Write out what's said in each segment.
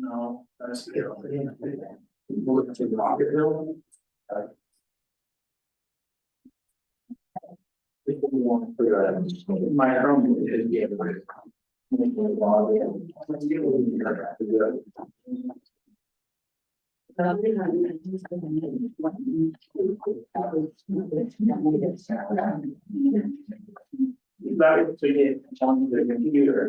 No, that's the. Move to Rockville. If we want to figure out, my own is getting rid of. That would be on the computer.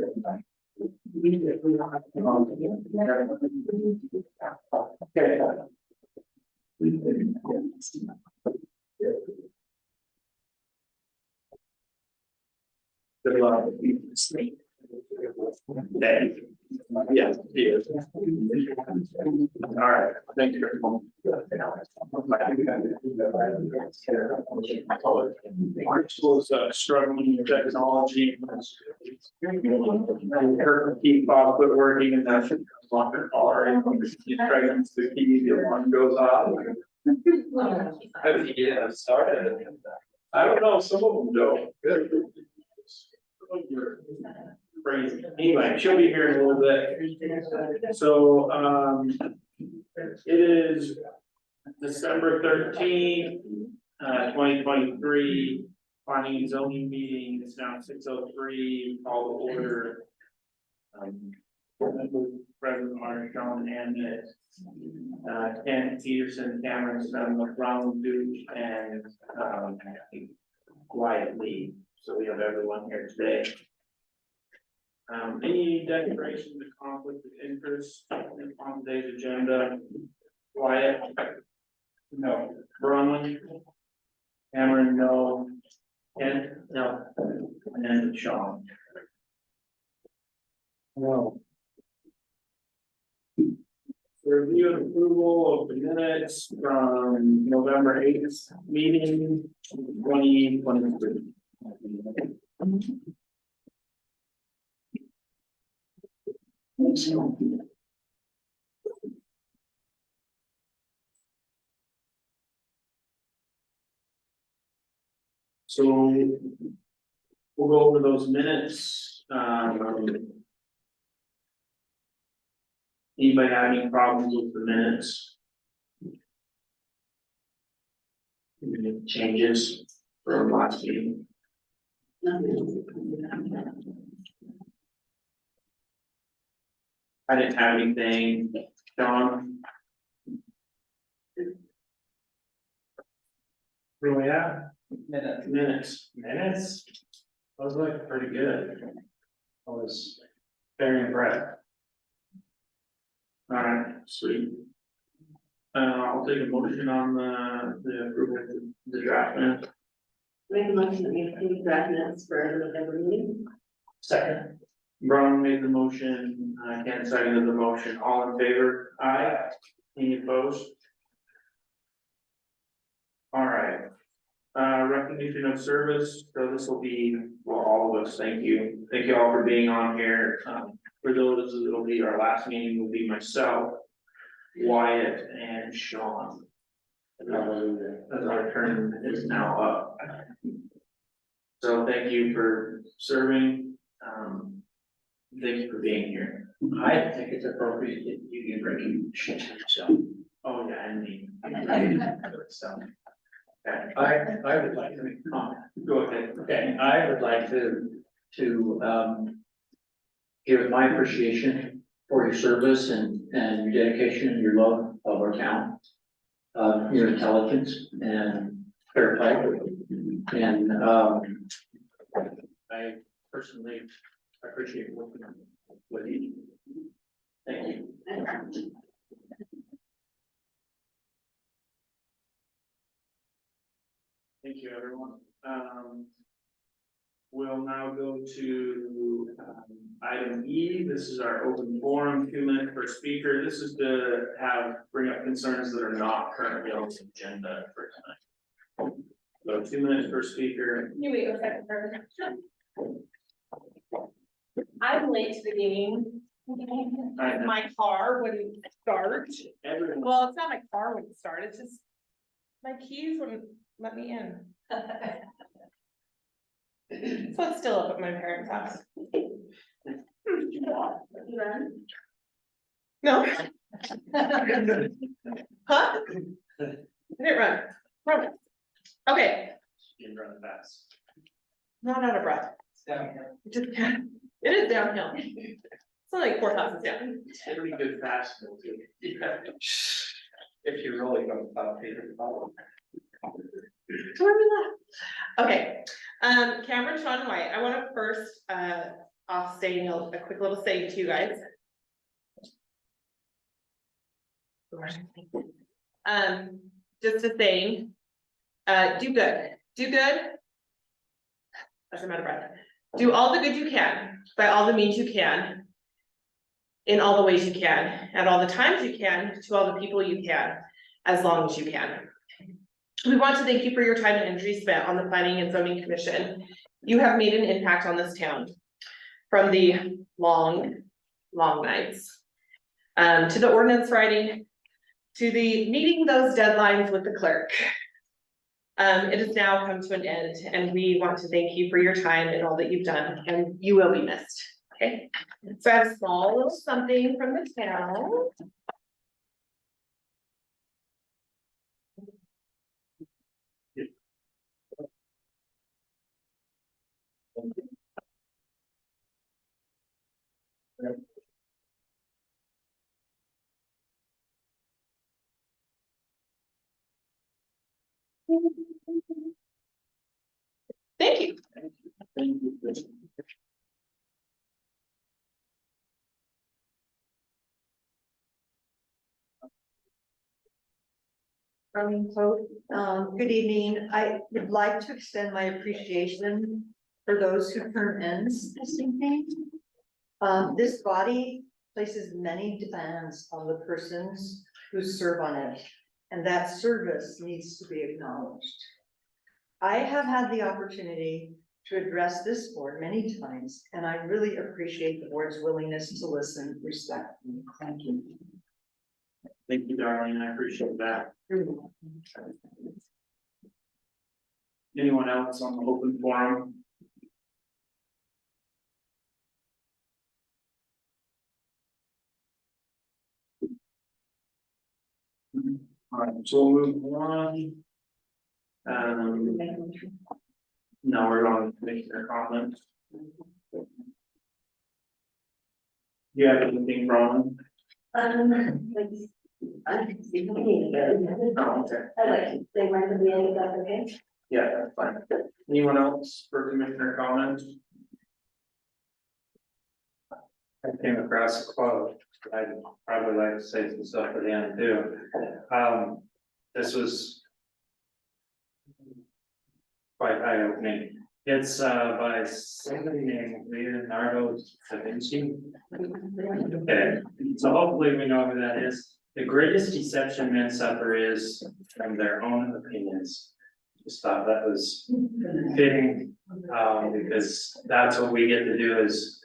Okay. Good luck. Yeah, yes. All right, thank you. Our school's struggling with technology. Her key fob quit working and that's longer or she's pregnant, the key, the alarm goes off. How did you get started? I don't know, some of them don't. Crazy. Anyway, she'll be here in a little bit. So, it is December 13th, 2023. Planning and zoning meeting. It's now 6:03. Call to order. President Marshall and Ken Peterson, Cameron Stone, Ronald Duke, and Wyatt Lee. So we have everyone here today. Any declaration of conflict of interest on today's agenda? Wyatt? No. Bronwyn? Cameron? No. Ken? No. And Sean? No. Review and approval of the minutes from November 8th meeting 2023. So we'll go over those minutes. Anybody have any problems with the minutes? Any changes from last meeting? I didn't have anything. John? Where we at? Minutes. Those look pretty good. I was very impressed. All right, sweet. I'll take a motion on the approval of the draft minutes. Make a motion that we approve draft minutes for the November meeting. Second. Brown made the motion, Ken seconded the motion, all in favor? Aye. Any opposed? All right. Recognition of service, so this will be, well, all of us, thank you. Thank you all for being on here. For those, it'll be our last meeting, will be myself, Wyatt, and Sean. As our term is now up. So thank you for serving. Thank you for being here. I think it's appropriate that you give recognition to yourself. Oh, yeah, and me. So. Okay. I would like to make a comment. Go ahead. Okay, I would like to give my appreciation for your service and your dedication and your love of our town. Your intelligence and fair play. And I personally appreciate working with you. Thank you. Thank you, everyone. We'll now go to item E. This is our open forum, 2 minutes per speaker. This is to bring up concerns that are not currently on the agenda for tonight. So 2 minutes per speaker. Can you wait a second first? I'm late to the game. My car wouldn't start. Everyone. Well, it's not my car wouldn't start, it's just my keys wouldn't let me in. So it's still up at my parents' house. No? Huh? I didn't run. Promise. Okay, You can run fast. not out of breath. Just, it is downhill. It's only like 4 classes down. It'll be good fast. though, too. If you're really going to follow Peter, follow. Okay, Cameron, Sean, and White, I wanna first, off saying a quick little saying to you guys. Just a saying, do good, As I'm out of breath, do all the good you can, by all the means you can. In all the ways you can, at all the times you can, to all the people you can, as long as you can. We want to thank you for your time and energy spent on the Planning and Zoning Commission. You have made an impact on this town. From the long nights, to the ordinance writing, to the meeting those deadlines with the clerk. It has now come to an end, and we want to thank you for your time and all that you've done, and you will be missed, okay? So I have a small little something from the town. Thank you. Thank you. Good evening. I would like to extend my appreciation for those who turn ends this evening. This body places many demands on the persons who serve on it, and that service needs to be acknowledged. I have had the opportunity to address this board many times, and I really appreciate the board's willingness to listen respectfully. Thank you. Thank you, Darlene, I appreciate that. Anyone else on the open forum? Alright, so we'll move on. No, we're on commissioner comments. You have anything, Ron? I can see the meeting again. Oh, okay. I'd like to say right at the end, if that's okay. Yeah, that's fine. Anyone else for commissioner comments? I came across a quote, I'd probably like to say some stuff at the end too. This was quite eye opening. It's by somebody named Leonardo da Vinci. Okay, so hopefully we know who that is. The greatest deception men suffer is from their own opinions. Just thought that was fitting, because that's what we get to do is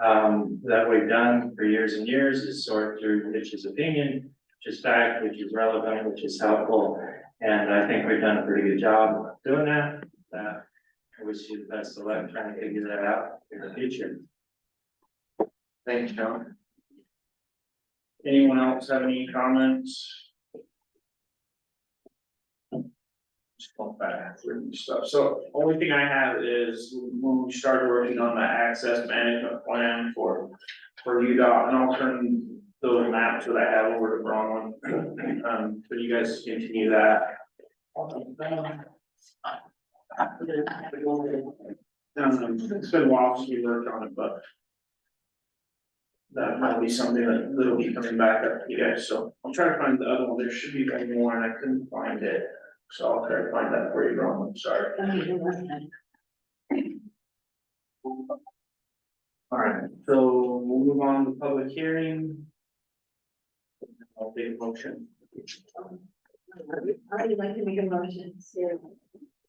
that we've done for years and years is sort through which is opinion, which is fact, which is relevant, which is helpful. And I think we've done a pretty good job doing that. I wish you the best of luck trying to figure that out in the future. Thanks, John. Anyone else have any comments? Just going back through stuff. So only thing I have is when we started working on the access management plan for UDOT, and I'll turn those maps that I have over to Bronwyn. But you guys continue that. It's been a while since we worked on it, but that might be something that'll be coming back up to you guys, so I'll try to find the other one. There should be one more and I couldn't find it. So I'll try to find that for you, Ron, I'm sorry. Alright, so we'll move on to public hearing. I'll take a motion. I'd like to make a motion to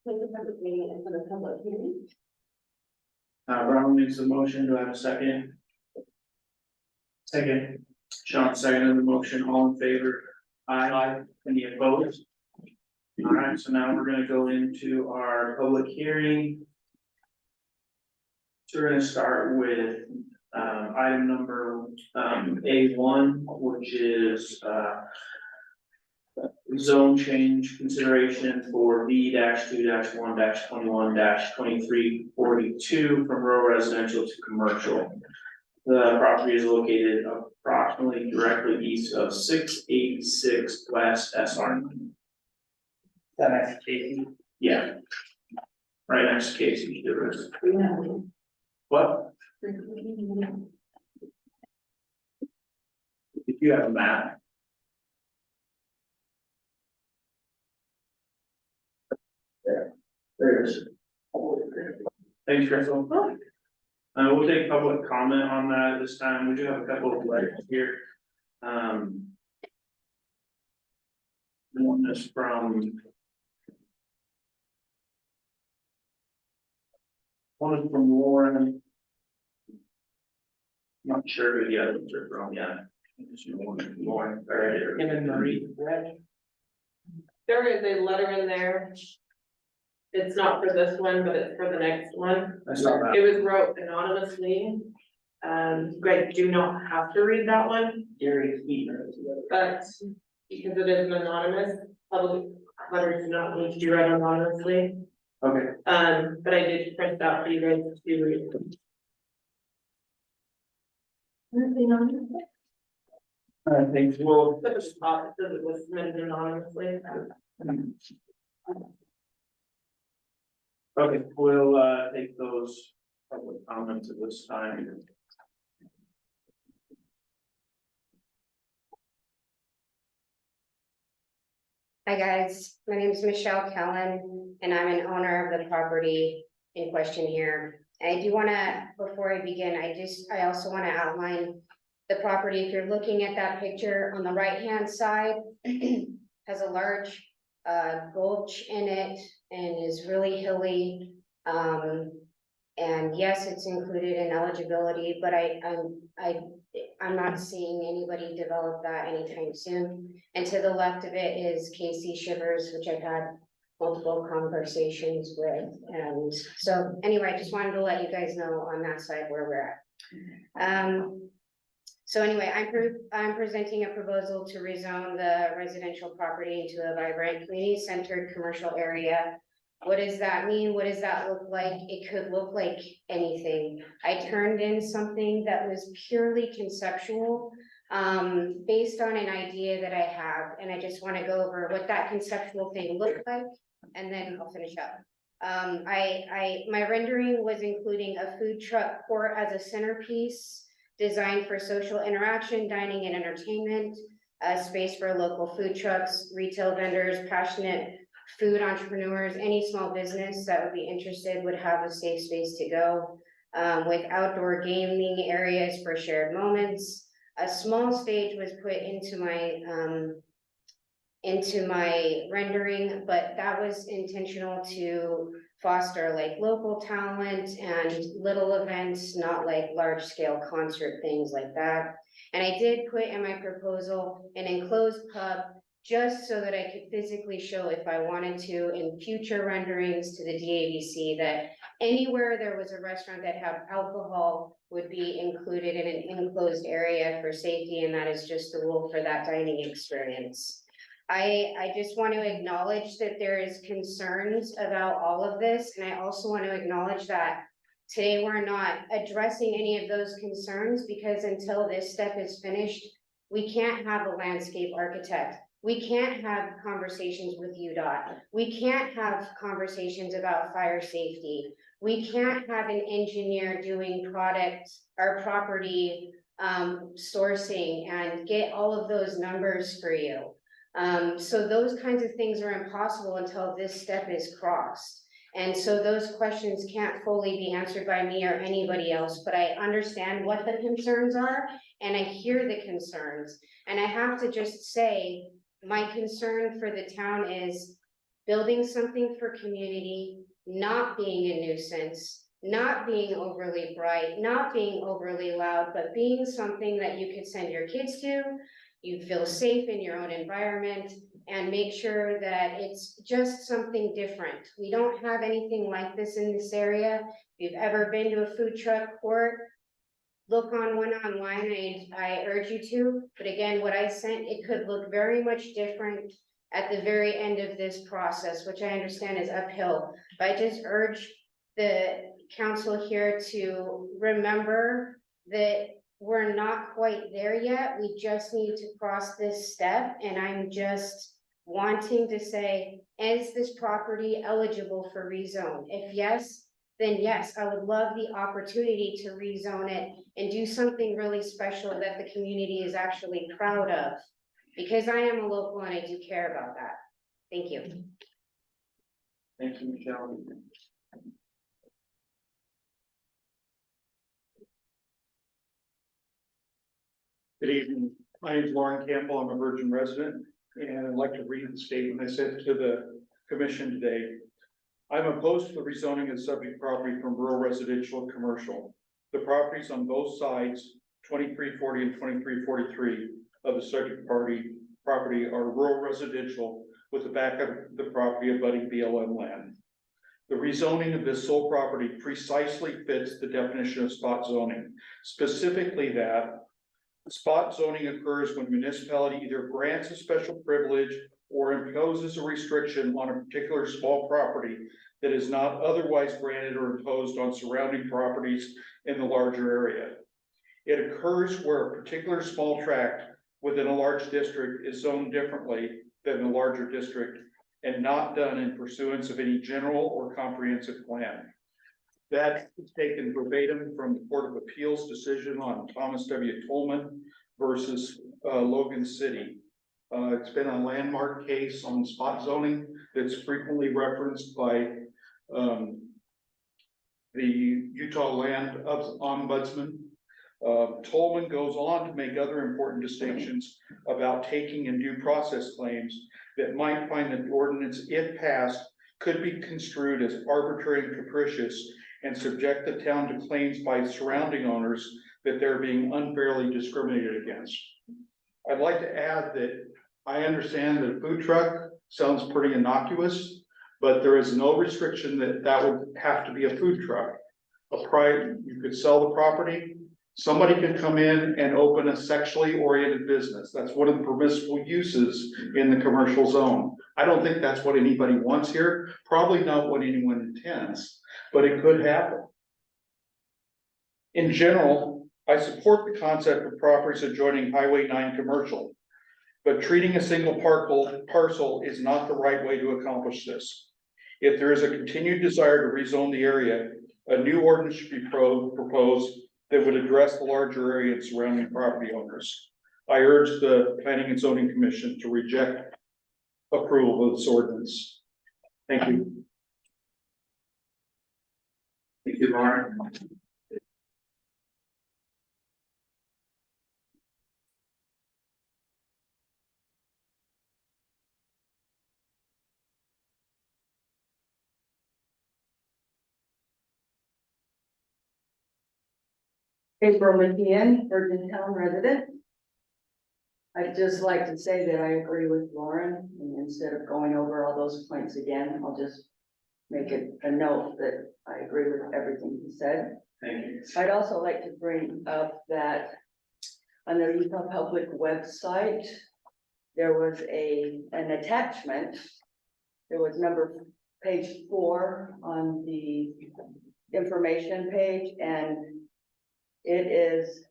close the public meeting and for the public hearing. Ron makes the motion, do I have a second? Second. Sean seconded the motion, all in favor? Aye. Any opposed? Alright, so now we're gonna go into our public hearing. So we're gonna start with Item number, A1, which is, zone change consideration for B-2-1-21-2342 from rural residential to commercial. The property is located approximately directly east of 686 West SR. That next Casey. Yeah. Right next to Casey, there is. What? If you have a map. There it is. Thanks, Crystal. We'll take public comment on that this time. We do have a couple of letters here. One is from. One is from Lauren. Not sure who the others are from yet. Lauren, all right. Him and Marie, right? There is a letter in there. It's not for this one, but it's for the next one. I saw that. It was wrote anonymously. Greg, do not have to read that one, Gary Keaton. but because it is an anonymous, public letters do not need to be read anonymously. Okay. But I did print it out for you guys to read. I think we'll. But the top says it was submitted anonymously. Okay, we'll take those public comments at this time. Hi, guys. My name is Michelle Kellen, and I'm an owner of the property in question here. I do wanna, before I begin, I also wanna outline the property. If you're looking at that picture on the right-hand side, has a large gulch in it and is really hilly. And yes, it's included in eligibility, but I'm not seeing anybody develop that anytime soon. And to the left of it is Casey Shivers, which I've had multiple conversations with. And so anyway, I just wanted to let you guys know on that side where we're at. So anyway, I'm presenting a proposal to rezone the residential property into a vibrant, community-centered commercial area. What does that mean? What does that look like? It could look like anything. I turned in something that was purely conceptual, based on an idea that I have, and I just want to go over what that conceptual thing looked like, and then I'll finish up. My rendering was including a food truck court as a centerpiece, designed for social interaction, dining and entertainment, a space for local food trucks, retail vendors, passionate food entrepreneurs, any small business that would be interested would have a safe space to go, with outdoor gaming areas for shared moments. A small stage was put into my rendering, but that was intentional to foster like local talent and little events, not like large scale concert things like that. And I did put in my proposal an enclosed pub, just so that I could physically show if I wanted to in future renderings to the DABC that anywhere there was a restaurant that had alcohol would be included in an enclosed area for safety, and that is just the rule for that dining experience. I just want to acknowledge that there is concerns about all of this, and I also want to acknowledge that today we're not addressing any of those concerns, because until this step is finished, we can't have a landscape architect. We can't have conversations with UDOT. We can't have conversations about fire safety. We can't have an engineer doing product or property sourcing and get all of those numbers for you. So those kinds of things are impossible until this step is crossed. And so those questions can't fully be answered by me or anybody else, but I understand what the concerns are and I hear the concerns. And I have to just say, my concern for the town is building something for community, not being a nuisance, not being overly bright, not being overly loud, but being something that you could send your kids to. You feel safe in your own environment and make sure that it's just something different. We don't have anything like this in this area. If you've ever been to a food truck court, look on one online, I urge you to, but again, what I sent, it could look very much different at the very end of this process, which I understand is uphill, but I just urge the council here to remember that we're not quite there yet, we just need to cross this step, and I'm just wanting to say, is this property eligible for rezone? If yes, then yes, I would love the opportunity to rezone it and do something really special that the community is actually proud of. Because I am a local and I do care about that. Thank you. Thank you, Michelle. Good evening. My name is Lauren Campbell. I'm a Virgin resident, and I'd like to read the statement I sent to the commission today. I'm opposed to the rezoning of the subject property from rural residential to commercial. The properties on both sides, 2340 and 2343 of the subject property are rural residential with the back of the property abutting BLM land. The rezoning of this sole property precisely fits the definition of spot zoning, specifically that spot zoning occurs when municipality either grants a special privilege or imposes a restriction on a particular small property that is not otherwise granted or imposed on surrounding properties in the larger area. It occurs where a particular small tract within a large district is zoned differently than the larger district and not done in pursuance of any general or comprehensive plan. That is taken verbatim from the Court of Appeals decision on Thomas W. Tolman versus Logan City. It's been a landmark case on spot zoning that's frequently referenced by the Utah Land Ombudsman. Tolman goes on to make other important distinctions about taking and due process claims that might find that the ordinance, if passed, could be construed as arbitrary and capricious and subject the town to claims by surrounding owners that they're being unfairly discriminated against. I'd like to add that I understand that a food truck sounds pretty innocuous, but there is no restriction that that would have to be a food truck. You could sell the property. Somebody could come in and open a sexually oriented business. That's one of the permissible uses in the commercial zone. I don't think that's what anybody wants here, probably not what anyone intends, but it could happen. In general, I support the concept of properties adjoining Highway 9 commercial, but treating a single parcel is not the right way to accomplish this. If there is a continued desire to rezone the area, a new ordinance should be proposed that would address the larger area and surrounding property owners. I urge the Planning and Zoning Commission to reject approval of this ordinance. Thank you. Thank you, Lauren. April McKeon, Virgin Town resident. I'd just like to say that I agree with Lauren, and instead of going over all those points again, I'll just make it a note that I agree with everything he said. Thank you. I'd also like to bring up that on the Utah Public website, there was an attachment. There was page 4 on the information page, and it is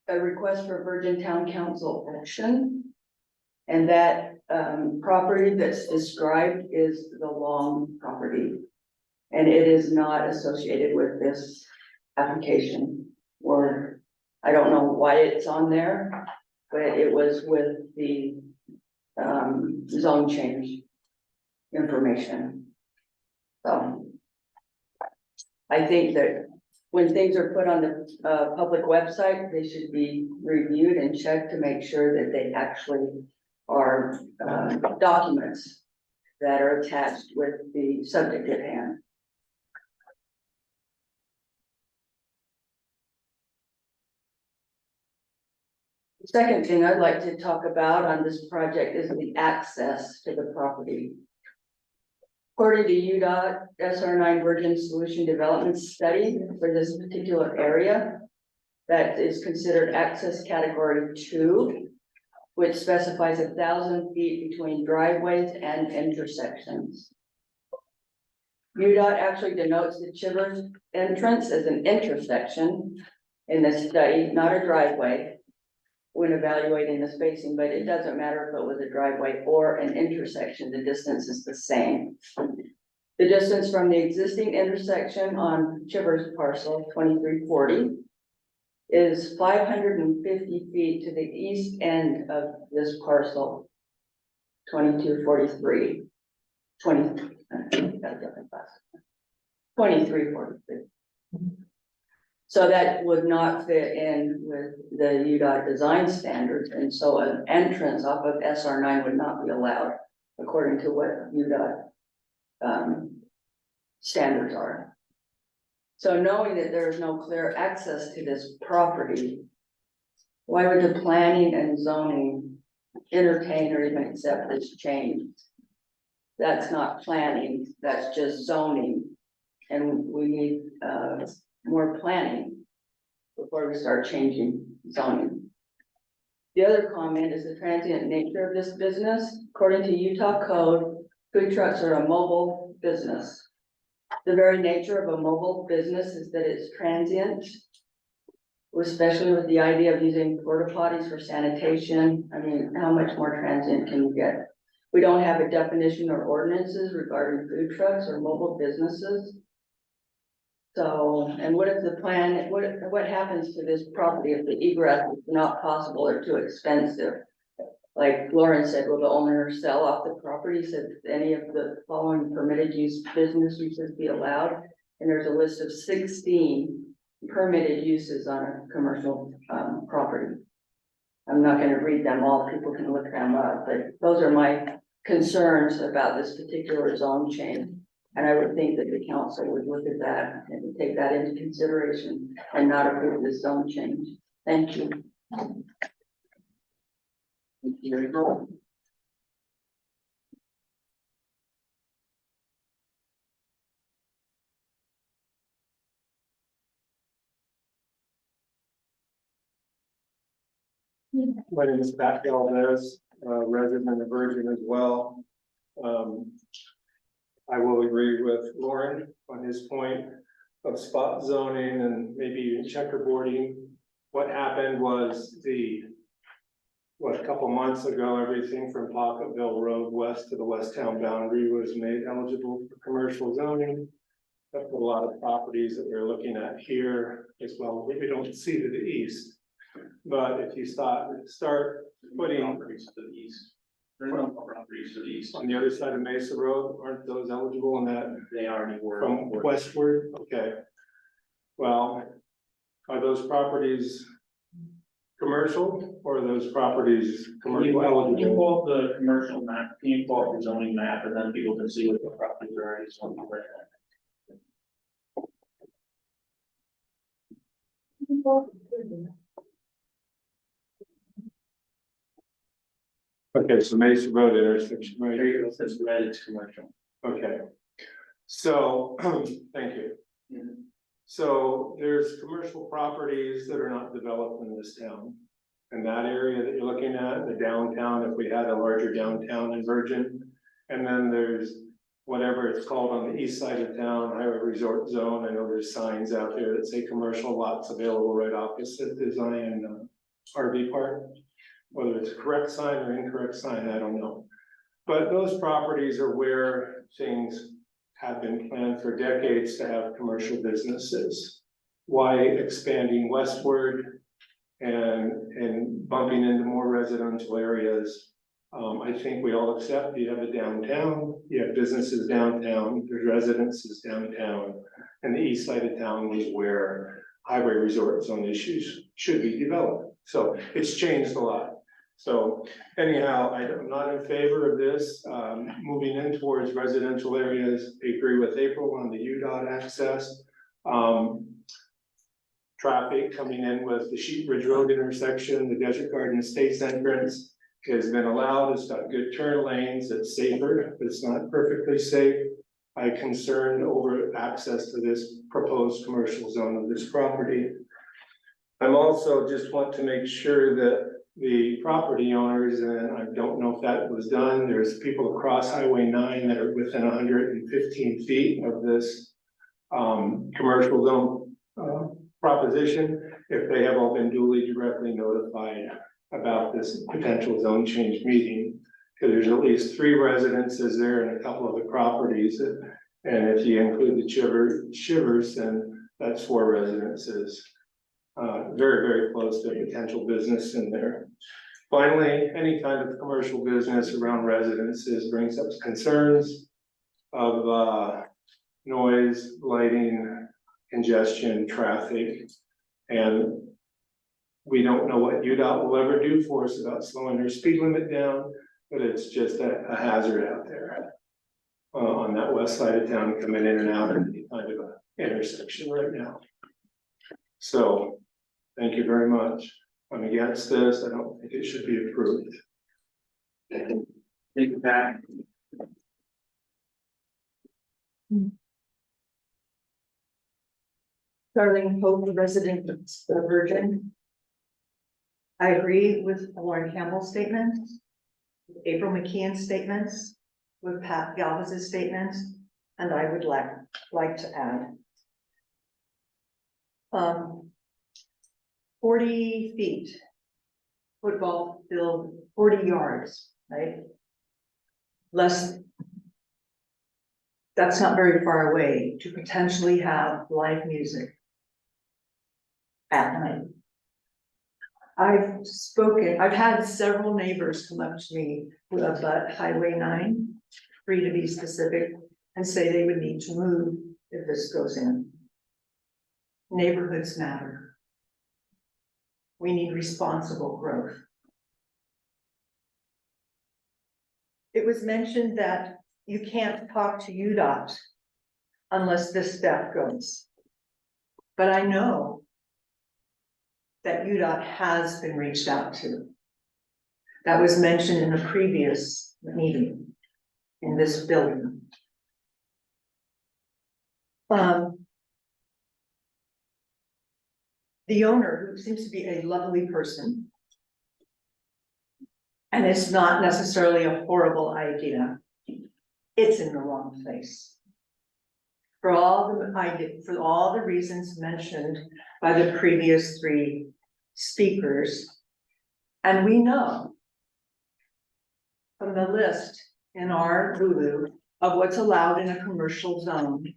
a request for Virgin Town Council action. And that property that's described is the Long property. And it is not associated with this application, or I don't know why it's on there, but it was with the zone change information. So I think that when things are put on the public website, they should be reviewed and checked to make sure that they actually are documents that are attached with the subject at hand. The second thing I'd like to talk about on this project is the access to the property. According to UDOT, SR9 Virgin Solution Development Study for this particular area, that is considered access category 2, which specifies 1,000 feet between driveways and intersections. UDOT actually denotes the Chivers entrance as an intersection in this study, not a driveway, when evaluating the spacing, but it doesn't matter if it was a driveway or an intersection, the distance is the same. The distance from the existing intersection on Chivers parcel 2340 is 550 feet to the east end of this parcel 2243. 2343. So that would not fit in with the UDOT design standards, and so an entrance off of SR9 would not be allowed according to what UDOT standards are. So knowing that there is no clear access to this property, why would the planning and zoning entertain or even accept this change? That's not planning, that's just zoning. And we need more planning before we start changing zoning. The other comment is the transient nature of this business. According to Utah code, food trucks are a mobile business. The very nature of a mobile business is that it's transient, especially with the idea of using porta potties for sanitation. I mean, how much more transient can you get? We don't have a definition or ordinances regarding food trucks or mobile businesses. So, and what if the plan, what happens to this property if the egress is not possible or too expensive? Like Lauren said, will the owner sell off the property? Said any of the following permitted use business uses be allowed? And there's a list of 16 permitted uses on a commercial property. I'm not gonna read them all, people can look them up, but those are my concerns about this particular zone change. And I would think that the council would look at that and take that into consideration and not approve this zone change. Thank you. My name is Pat Galvez, resident of Virgin as well. I will agree with Lauren on his point of spot zoning and maybe even checkerboarding. What happened was a couple months ago, everything from Pocketville Road west to the west town boundary was made eligible for commercial zoning. That's a lot of properties that we're looking at here as well, we don't see to the east. But if you start putting Properties to the east. There are no properties to the east. on the other side of Mesa Road, aren't those eligible in that They already were. from westward? Okay. Well, are those properties commercial or are those properties Can you commercial eligible? pull up the commercial map, can you pull up the zoning map, and then people can see what the properties are already zoned for. Okay, so Mesa Road intersection, right? There you go, it says red, it's commercial. Okay. So, thank you. So there's commercial properties that are not developed in this town. And that area that you're looking at, the downtown, if we had a larger downtown in Virgin. And then there's whatever it's called on the east side of town, highway resort zone. I know there's signs out there that say commercial lots available right opposite the Zion RV park. Whether it's a correct sign or incorrect sign, I don't know. But those properties are where things have been planned for decades to have commercial businesses. Why expanding westward and bumping into more residential areas? I think we all accept you have a downtown, you have businesses downtown, there's residences downtown. And the east side of town is where highway resort zone issues should be developed. So it's changed a lot. So anyhow, I'm not in favor of this, moving in towards residential areas. I agree with April on the UDOT access. Traffic coming in with the Sheep Ridge Road intersection, the Desert Garden Estates entrance has been allowed. It's got good turn lanes, it's safer, but it's not perfectly safe. I concerned over access to this proposed commercial zone of this property. I'm also just want to make sure that the property owners, and I don't know if that was done, there's people across Highway 9 that are within 115 feet of this commercial zone proposition, if they have all been duly directly notified about this potential zone change meeting. Because there's at least 3 residences there and a couple of the properties, and if you include the Shivers, then that's 4 residences. Very, very close to a potential business in there. Finally, any kind of commercial business around residences brings up concerns of noise, lighting, congestion, traffic, and we don't know what UDOT will ever do for us about slowing their speed limit down, but it's just a hazard out there on that west side of town coming in and out of any kind of an intersection right now. So, thank you very much. I'm against this. I don't think it should be approved. Thank you, Pat. Darlene Hope, resident of Virgin. I agree with Lauren Campbell's statements, April McKeon's statements, with Pat Galvez's statements, and I would like to add. 40 feet, football field, 40 yards, right? That's not very far away to potentially have live music at night. I've had several neighbors come up to me who abut Highway 9, 3 to be specific, and say they would need to move if this goes in. Neighborhoods matter. We need responsible growth. It was mentioned that you can't talk to UDOT unless this step goes. But I know that UDOT has been reached out to. That was mentioned in a previous meeting in this building. The owner, who seems to be a lovely person, and it's not necessarily a horrible idea, it's in the wrong place. For all the reasons mentioned by the previous 3 speakers. And we know from the list in our Lulu of what's allowed in a commercial zone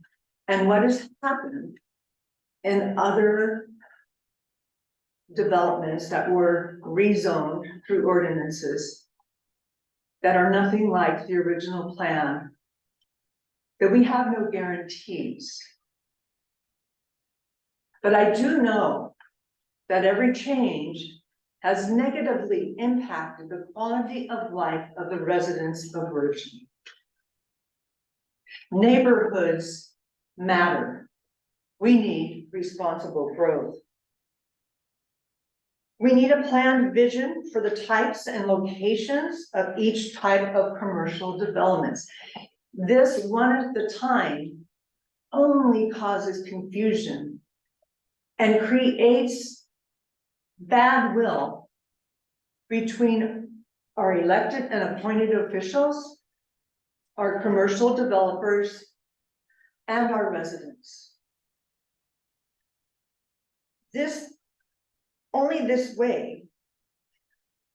and what has happened in other developments that were rezoned through ordinances that are nothing like the original plan, that we have no guarantees. But I do know that every change has negatively impacted the quality of life of the residents of Virgin. Neighborhoods matter. We need responsible growth. We need a planned vision for the types and locations of each type of commercial developments. This one at a time only causes confusion and creates bad will between our elected and appointed officials, our commercial developers, and our residents. Only this way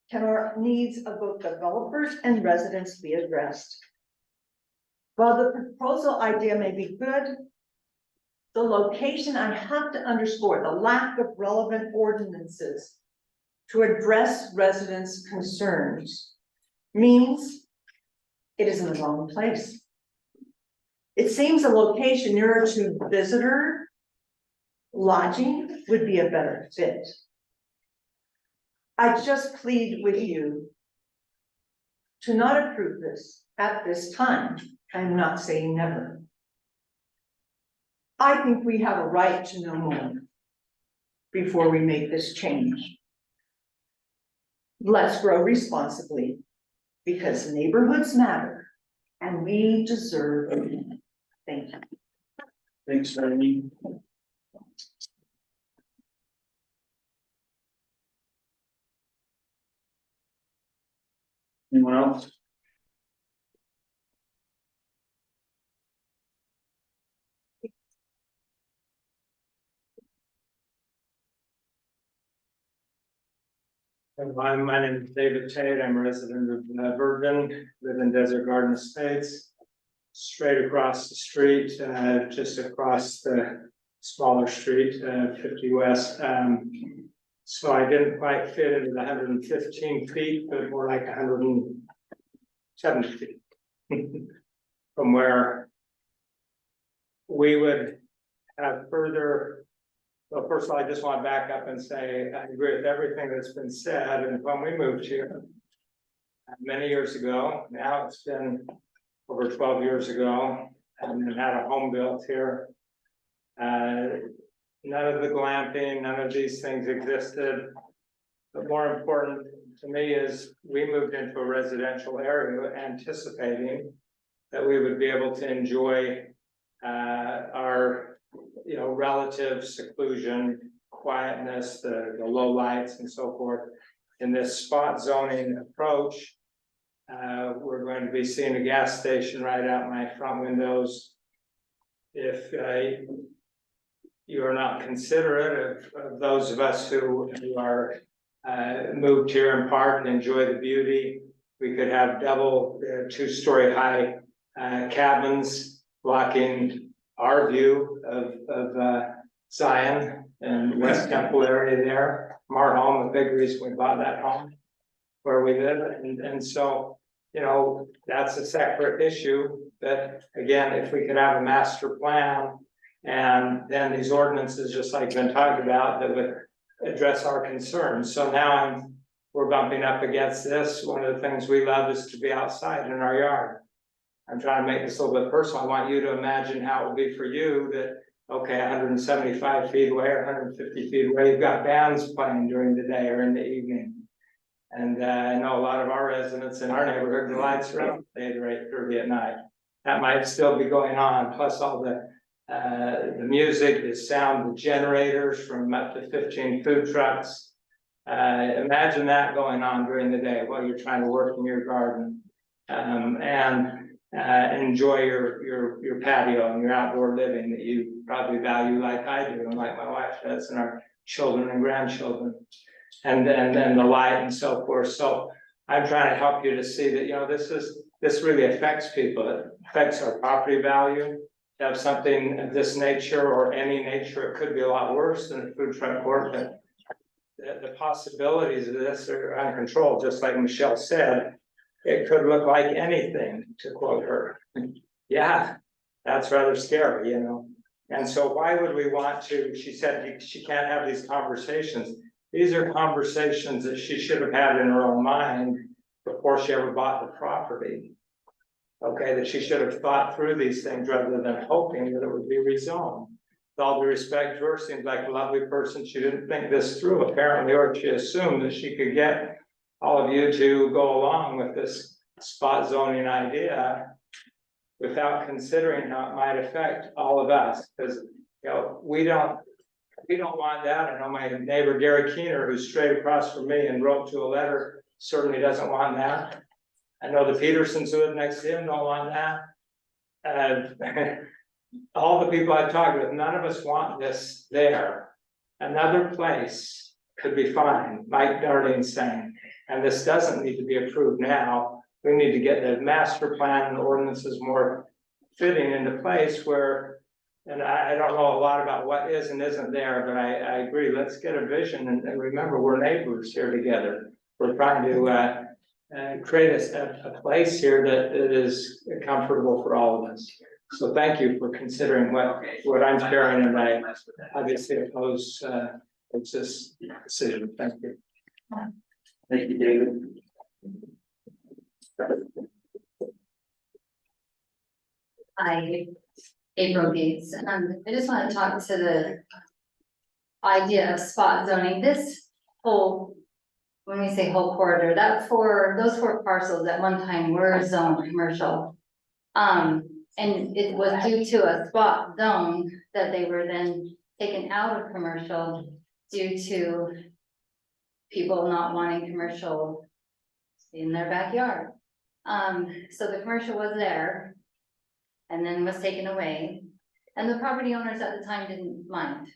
can our needs of both developers and residents be addressed. While the proposal idea may be good, the location, I have to underscore, the lack of relevant ordinances to address residents' concerns means it is in the wrong place. It seems a location nearer to visitor lodging would be a better fit. I just plead with you to not approve this at this time. I'm not saying never. I think we have a right to know more before we make this change. Let's grow responsibly because neighborhoods matter and we deserve Thanks, Ernie. Anyone else? Hi, my name is David Tate. I'm a resident of Bergen, live in Desert Garden Estates. Straight across the street, just across the smaller street, 50 West. So I didn't quite fit into the 115 feet, but more like 170 feet. From where we would have further. Well, first of all, I just want to back up and say, I agree with everything that's been said, and when we moved here many years ago, now it's been over 12 years ago, and had a home built here. None of the glamping, none of these things existed. But more important to me is we moved into a residential area anticipating that we would be able to enjoy our relative seclusion, quietness, the low lights and so forth. In this spot zoning approach, we're going to be seeing a gas station right out my front windows. If you are not considerate of those of us who are moved here in part and enjoy the beauty, we could have double 2-story high cabins blocking our view of Zion and West Temple area there. From our home, a big reason we bought that home where we live. And so, that's a separate issue. But again, if we could have a master plan and then these ordinances, just like been talked about, that would address our concerns. So now we're bumping up against this. One of the things we love is to be outside in our yard. I'm trying to make this a little bit personal. I want you to imagine how it would be for you that, okay, 175 feet away or 150 feet away, you've got bands playing during the day or in the evening. And I know a lot of our residents in our neighborhood, the lights are up at 8 or 8:30 at night. That might still be going on, plus all the music, the sound, the generators from up to 15 food trucks. Imagine that going on during the day while you're trying to work in your garden. Enjoy your patio and your outdoor living that you probably value like I do and like my wife does, and our children and grandchildren, and then the light and so forth. So I'm trying to help you to see that, this really affects people. It affects our property value. To have something of this nature or any nature, it could be a lot worse than a food truck court, but the possibilities of this are uncontrolled, just like Michelle said. It could look like anything, to quote her. Yeah, that's rather scary, And so why would we want to, she said she can't have these conversations. These are conversations that she should have had in her own mind before she ever bought the property. Okay, that she should have thought through these things rather than hoping that it would be rezoned. With all due respect to her, seems like a lovely person. She didn't think this through apparently, or she assumed that she could get all of you to go along with this spot zoning idea without considering how it might affect all of us, because we don't want that. I know my neighbor Gary Keener, who's straight across from me and wrote to a letter, certainly doesn't want that. I know the Petersons who live next to him don't want that. All the people I've talked with, none of us want this there. Another place could be fine, Mike Darling's saying. And this doesn't need to be approved now. We need to get the master plan and ordinances more fitting into place where, and I don't know a lot about what is and isn't there, but I agree, let's get a vision and remember we're neighbors here together. We're trying to create a place here that is comfortable for all of us. So thank you for considering what I'm sharing, and I obviously oppose this decision. Thank you. Thank you, David. Hi, April Gates. I just want to talk to the idea of spot zoning. This whole, when we say whole corridor, those 4 parcels at one time were zoned commercial. And it was due to a spot zone that they were then taken out of commercial due to people not wanting commercial in their backyard. So the commercial was there and then was taken away. And the property owners at the time didn't mind.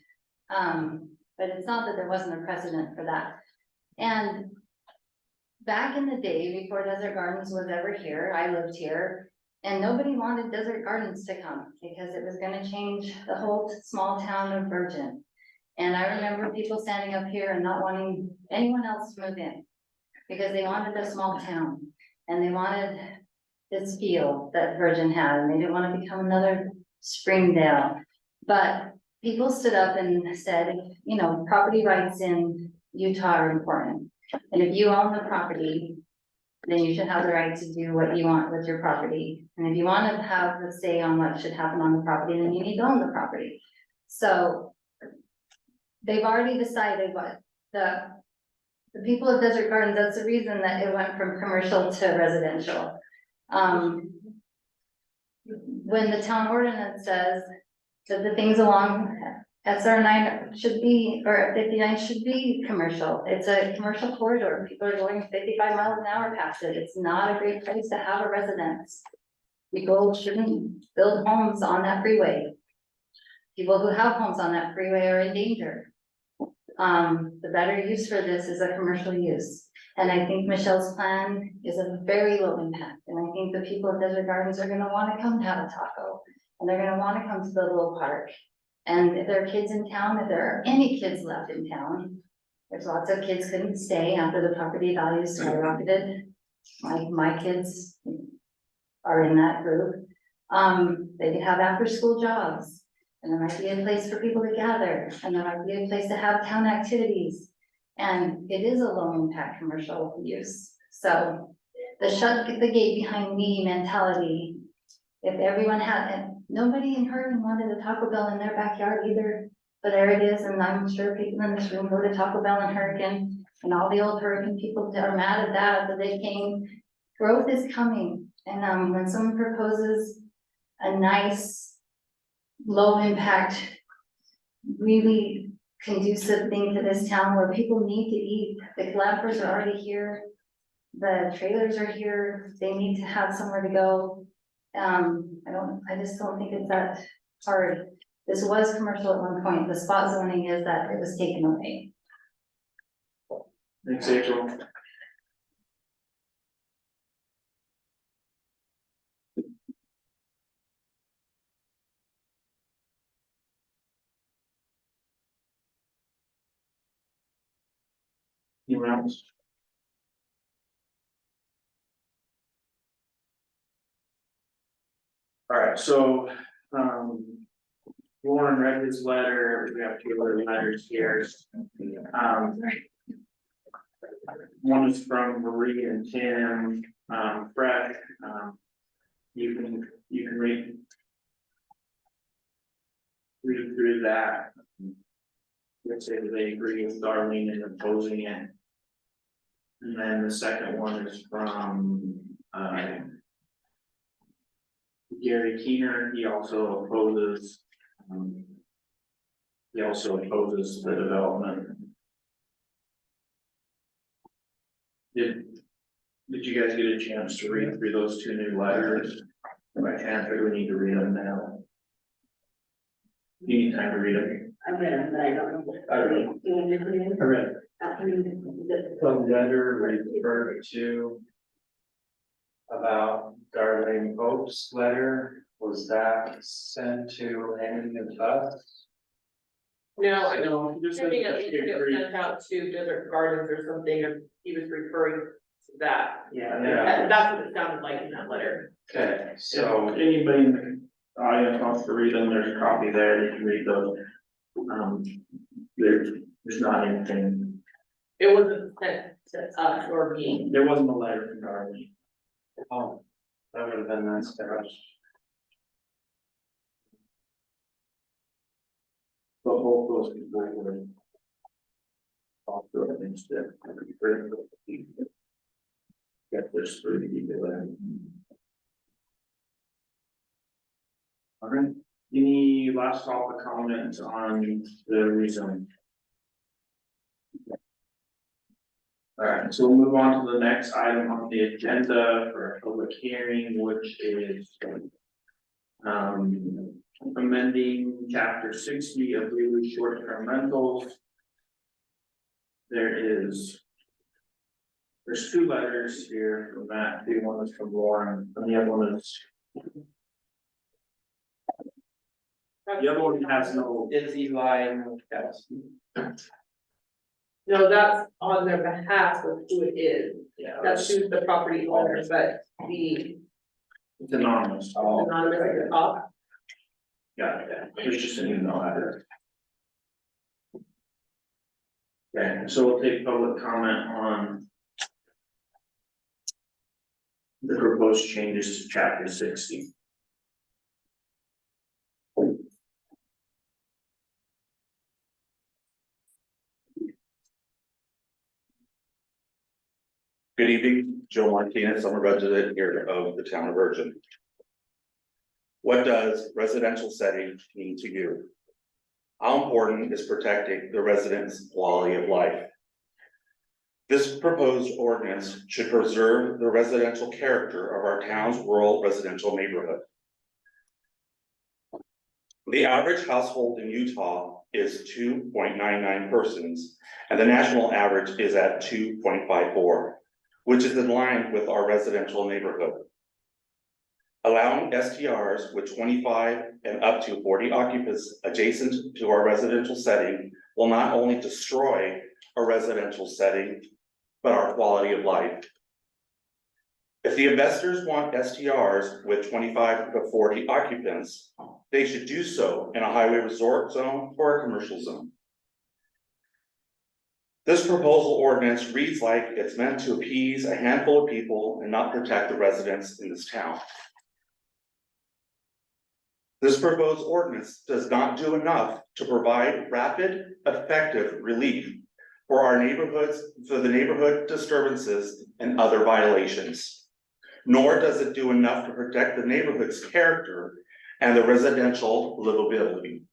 But it's not that there wasn't a precedent for that. And back in the day, before Desert Gardens was ever here, I lived here, and nobody wanted Desert Gardens to come because it was gonna change the whole small town of Virgin. And I remember people standing up here and not wanting anyone else to move in because they wanted a small town and they wanted this feel that Virgin had, and they didn't want to become another Springdale. But people stood up and said, you know, property rights in Utah are important. And if you own the property, then you should have the right to do what you want with your property. And if you want to have the say on what should happen on the property, then you need to own the property. So they've already decided what the people of Desert Gardens, that's the reason that it went from commercial to residential. When the town ordinance says that the things along SR 9 should be, or 59 should be commercial, it's a commercial corridor, people are going 55 miles an hour past it, it's not a great place to have a residence. People shouldn't build homes on that freeway. People who have homes on that freeway are in danger. The better use for this is a commercial use. And I think Michelle's plan is a very low impact. And I think the people of Desert Gardens are gonna wanna come have a taco. And they're gonna wanna come to the little park. And if there are kids in town, if there are any kids left in town, there's lots of kids couldn't stay after the property values skyrocketed. My kids are in that group. They could have after school jobs. And there might be a place for people to gather, and there might be a place to have town activities. And it is a low impact commercial use. So the shut the gate behind me mentality, if everyone had, and nobody in Hurricane wanted a Taco Bell in their backyard either, but there it is, and I'm sure people in this room go to Taco Bell in Hurricane, and all the old Hurricane people that are mad at that they came. Growth is coming, and when someone proposes a nice, low impact, really conducive thing to this town where people need to eat. The glampers are already here. The trailers are here. They need to have somewhere to go. I just don't think it's that hard. This was commercial at one point. The spot zoning is that it was taken away. Thanks, April. Anyone else? All right, so, Warren read his letter, we have two other letters here. One is from Marie and Tim, Fred, you can read through that. Let's say that they agree with Darlene in opposing it. And then the second one is from, Gary Keener, he also opposes the development. Did you guys get a chance to read through those two new letters? By chance, or do we need to read them now? You need time to read them. I read them, but I don't know. I read. I read. The letter referred to about Darlene Pope's letter, was that sent to any of us? No, I No, don't. just I think that it you agree. was sent out to Desert Gardens or something, if he was referring to that. Yeah. That's what it sounded like in that letter. Okay, So so, anybody in the audience wants to read them, there's a copy there, they can read those. There's not anything, It wasn't sent to us or me. there wasn't a letter from Darlene. oh, that would have been nice to us. But both those people were. Also, instead, get this through the people there. All right, any last call for comments on the rezone? All right, so we'll move on to the next item on the agenda for a public hearing, which is amending chapter 60 of the short-term rentals. There's two letters here from Matt, one is from Lauren, and the other one is. The other one has no. It's Eli and that's. No, that's on their behalf of who it is, Yeah, that's who's the property owner, but the it's anonymous. anonymous at the top. Yeah, it's just an email address. Okay, so we'll take public comment on the proposed changes to chapter 60. Good evening, Joe Martinez, I'm a resident here of the town of Virgin. What does residential setting mean to you? How important is protecting the residents' quality of life? This proposed ordinance should preserve the residential character of our town's rural residential neighborhood. The average household in Utah is 2.99 persons, and the national average is at 2.54. Which is in line with our residential neighborhood. Allowing STRs with 25 and up to 40 occupants adjacent to our residential setting will not only destroy a residential setting, but our quality of life. If the investors want STRs with 25 to 40 occupants, they should do so in a highway resort zone or a commercial zone. This proposal ordinance reads like it's meant to appease a handful of people and not protect the residents in this town. This proposed ordinance does not do enough to provide rapid, effective relief for our neighborhoods, for the neighborhood disturbances and other violations. Nor does it do enough to protect the neighborhood's character and the residential livability.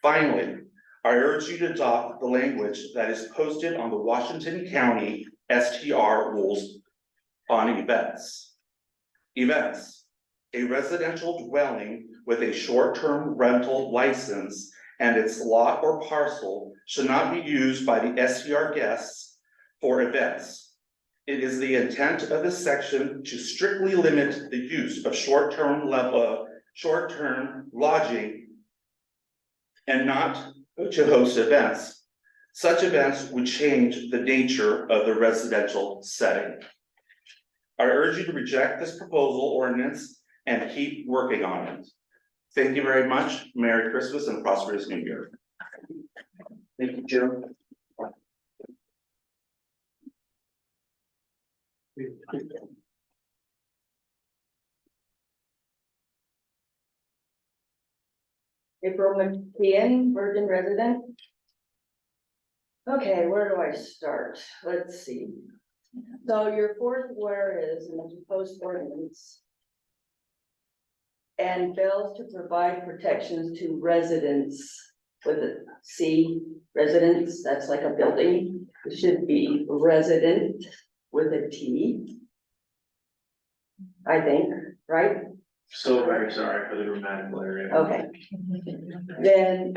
Finally, I urge you to adopt the language that is posted on the Washington County STR rules on events. Events, a residential dwelling with a short-term rental license and its lot or parcel should not be used by the STR guests for events. It is the intent of this section to strictly limit the use of short-term lodging and not to host events. Such events would change the nature of the residential setting. I urge you to reject this proposal ordinance and keep working on it. Thank you very much. Merry Christmas and prosperous New Year. Thank you, Joe. April McKeon, Virgin resident. Okay, where do I start? Let's see. So your fourth whereas in the proposed ordinance. And fails to provide protections to residents with a C, residents, that's like a building. It should be resident with a T. I think, right? So very sorry for the grammatical error. Okay. Then,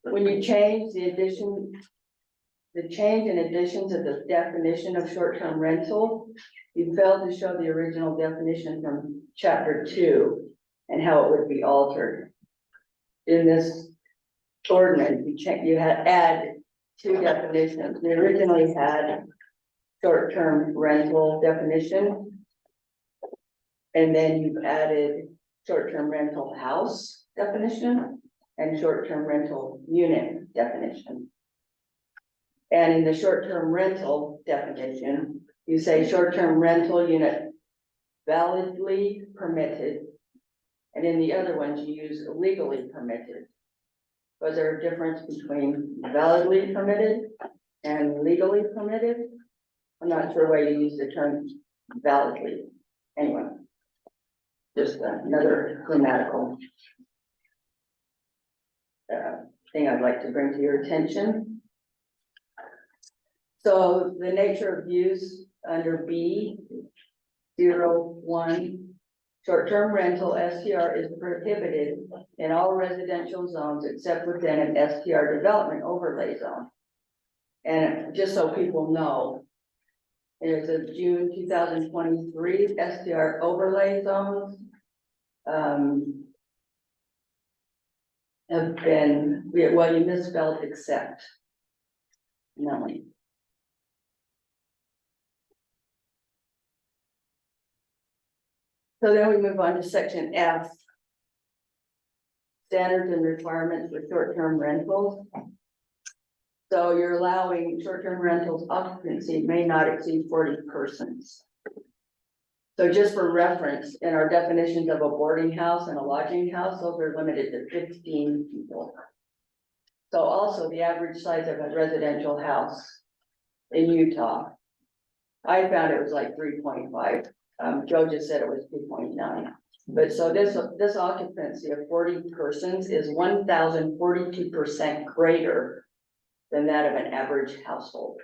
when you change the change in addition to the definition of short-term rental, you failed to show the original definition from chapter 2 and how it would be altered. In this ordinance, you had added 2 definitions. We originally had short-term rental definition. And then you've added short-term rental house definition and short-term rental unit definition. And in the short-term rental definition, you say short-term rental unit validly permitted. And in the other ones, you use legally permitted. Was there a difference between validly permitted and legally permitted? I'm not sure why you use the term validly. Anyway. just another grammatical thing I'd like to bring to your attention. So the nature of use under B 01, short-term rental STR is prohibited in all residential zones except within an STR development overlay zone. And just so people know, there's a June 2023 STR overlay zones. Have been, well, you misspelled except. No. So then we move on to section F. Standards and requirements for short-term rentals. So you're allowing short-term rentals occupancy may not exceed 40 persons. So just for reference, in our definitions of a boarding house and a lodging house, those are limited to 15 people. So also the average size of a residential house in Utah, I found it was like 3.5. Joe just said it was 2.9. But so this occupancy of 40 persons is 1,042% greater than that of an average household.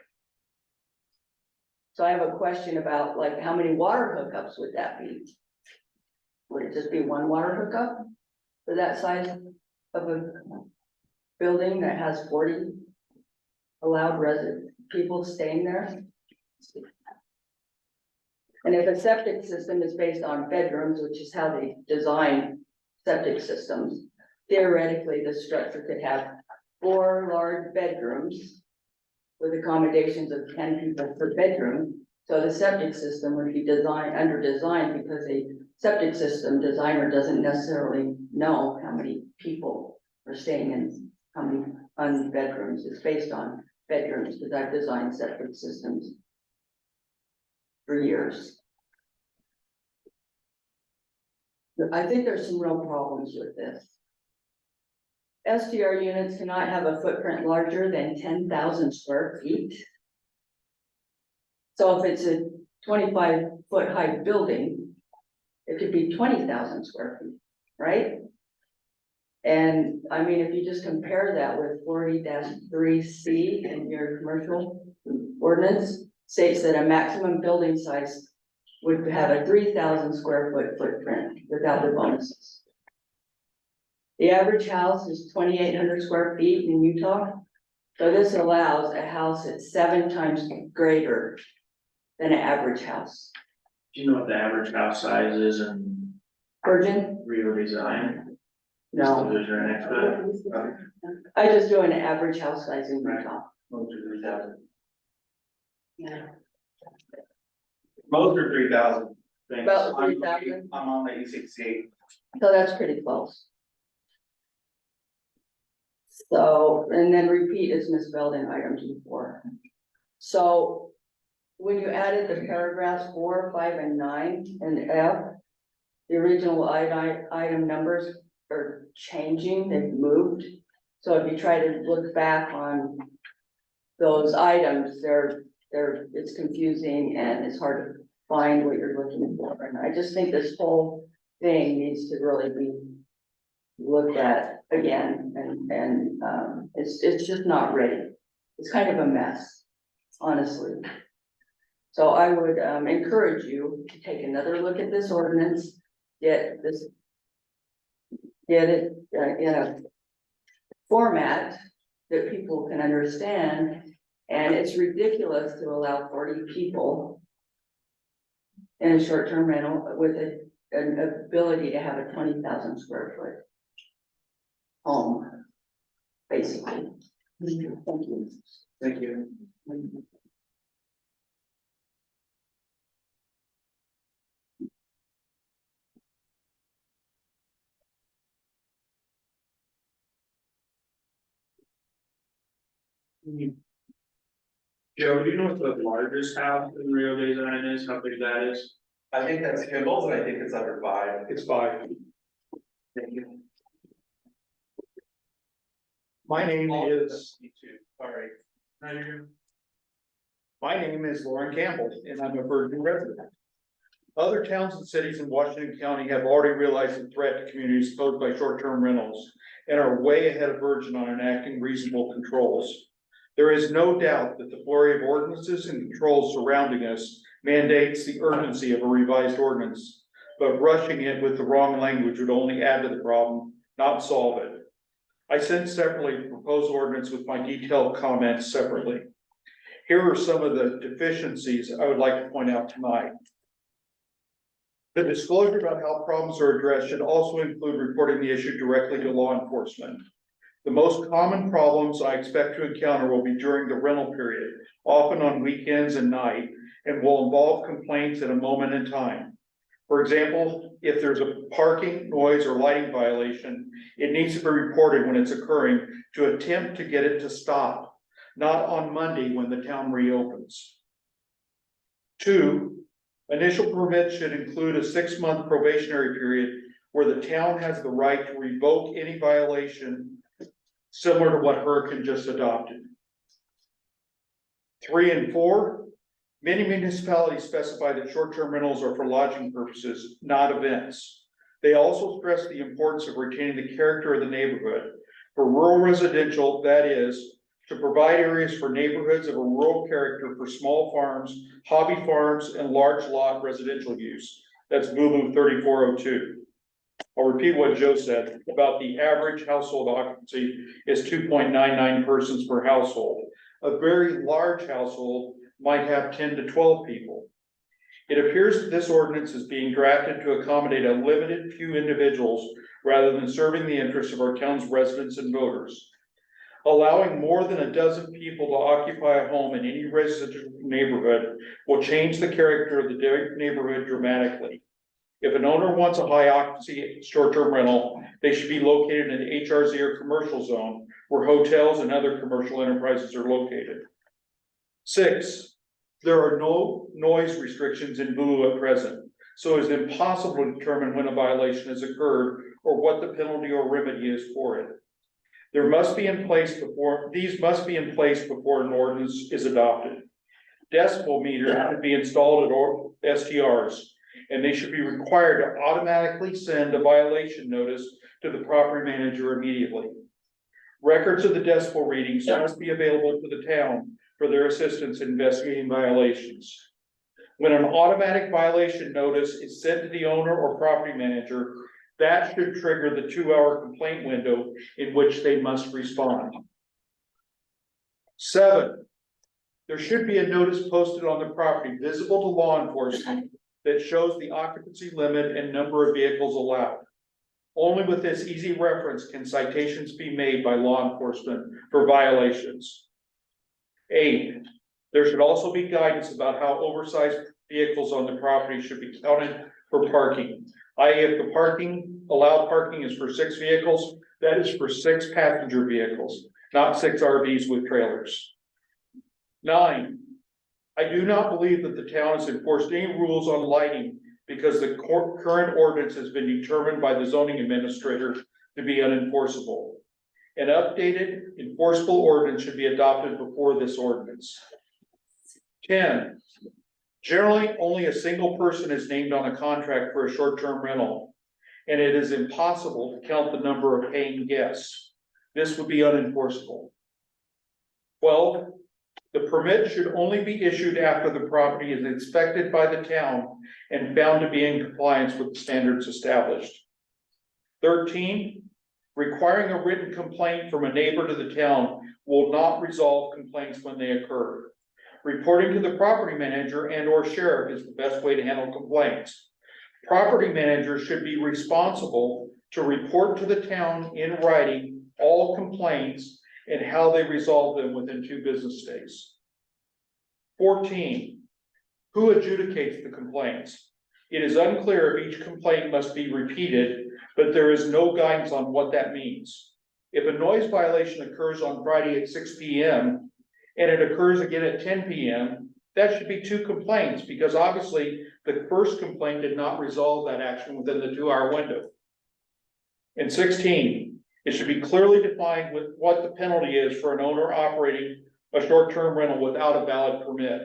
So I have a question about like, how many water hookups would that be? Would it just be one water hookup for that size of a building that has 40 allowed resident people staying there? And if a septic system is based on bedrooms, which is how they design septic systems, theoretically, the structure could have 4 large bedrooms with accommodations of 10 people per bedroom. So the septic system would be under designed because a septic system designer doesn't necessarily know how many people are staying in how many bedrooms. It's based on bedrooms because I've designed septic systems for years. I think there's some real problems with this. STR units cannot have a footprint larger than 10,000 square feet. So if it's a 25-foot high building, it could be 20,000 square feet, right? And I mean, if you just compare that with 40-3C in your commercial ordinance, states that a maximum building size would have a 3,000 square foot footprint without the bonuses. The average house is 2,800 square feet in Utah. So this allows a house that's 7 times greater than an average house. Do you know what the average house size is in Virgin? Rio Design? No, Is there an expert? I just do an average house size in Utah. Most are 3,000. Yeah. Most are 3,000. About 3,000. I'm on the E68. So that's pretty close. So, and then repeat is misspelled in item G4. So when you added the paragraphs 4, 5, and 9 and F, the original item numbers are changing, they've moved. So if you try to look back on those items, it's confusing and it's hard to find what you're looking for. And I just think this whole thing needs to really be looked at again, and it's just not ready. It's kind of a mess, honestly. So I would encourage you to take another look at this ordinance, get it in a format that people can understand. And it's ridiculous to allow 40 people in a short-term rental with an ability to have a 20,000 square foot home, basically. Thank you. Thank you. Joe, do you know what the largest house in Rio Design is? How big that is? I think that's Kimball's, and I think it's under 5. It's 5. Thank you. My name is, All right. my name is Lauren Campbell, and I'm a Virgin resident. Other towns and cities in Washington County have already realized the threat to communities posed by short-term rentals and are way ahead of Virgin on enacting reasonable controls. There is no doubt that the flurry of ordinances and controls surrounding us mandates the urgency of a revised ordinance, but rushing it with the wrong language would only add to the problem, not solve it. I sent separately the proposed ordinance with my detailed comments separately. Here are some of the deficiencies I would like to point out tonight. The disclosure about how problems are addressed should also include reporting the issue directly to law enforcement. The most common problems I expect to encounter will be during the rental period, often on weekends and night, and will involve complaints at a moment in time. For example, if there's a parking, noise, or lighting violation, it needs to be reported when it's occurring to attempt to get it to stop, not on Monday when the town reopens. 2, initial permits should include a 6-month probationary period where the town has the right to revoke any violation similar to what Hurricane just adopted. 3 and 4, many municipalities specify that short-term rentals are for lodging purposes, not events. They also stress the importance of retaining the character of the neighborhood. For rural residential, that is, to provide areas for neighborhoods of a rural character for small farms, hobby farms, and large lot residential use. That's BUBU 3402. I'll repeat what Joe said about the average household occupancy is 2.99 persons per household. A very large household might have 10 to 12 people. It appears that this ordinance is being drafted to accommodate a limited few individuals rather than serving the interests of our town's residents and voters. Allowing more than a dozen people to occupy a home in any residential neighborhood will change the character of the neighborhood dramatically. If an owner wants a high occupancy short-term rental, they should be located in the HRZ or commercial zone where hotels and other commercial enterprises are located. 6, there are no noise restrictions in BUBU at present, so it is impossible to determine when a violation has occurred or what the penalty or remedy is for it. These must be in place before an ordinance is adopted. Decibel meters should be installed at STRs, and they should be required to automatically send a violation notice to the property manager immediately. Records of the decibel readings must be available to the town for their assistance in investigating violations. When an automatic violation notice is sent to the owner or property manager, that should trigger the 2-hour complaint window in which they must respond. 7, there should be a notice posted on the property visible to law enforcement that shows the occupancy limit and number of vehicles allowed. Only with this easy reference can citations be made by law enforcement for violations. 8, there should also be guidance about how oversized vehicles on the property should be counted for parking. i.e., if the allowed parking is for 6 vehicles, that is for 6 passenger vehicles, not 6 RVs with trailers. 9, I do not believe that the town has enforced any rules on lighting because the current ordinance has been determined by the zoning administrator to be unenforceable. An updated enforceable ordinance should be adopted before this ordinance. 10, generally only a single person is named on a contract for a short-term rental, and it is impossible to count the number of paying guests. This would be unenforceable. 12, the permit should only be issued after the property is inspected by the town and found to be in compliance with the standards established. 13, requiring a written complaint from a neighbor to the town will not resolve complaints when they occur. Reporting to the property manager and or sheriff is the best way to handle complaints. Property managers should be responsible to report to the town in writing all complaints and how they resolve them within 2 business days. 14, who adjudicates the complaints? It is unclear if each complaint must be repeated, but there is no guidance on what that means. If a noise violation occurs on Friday at 6 p.m. and it occurs again at 10 p.m., that should be 2 complaints because obviously the first complaint did not resolve that action within the 2-hour window. And 16, it should be clearly defined with what the penalty is for an owner operating a short-term rental without a valid permit.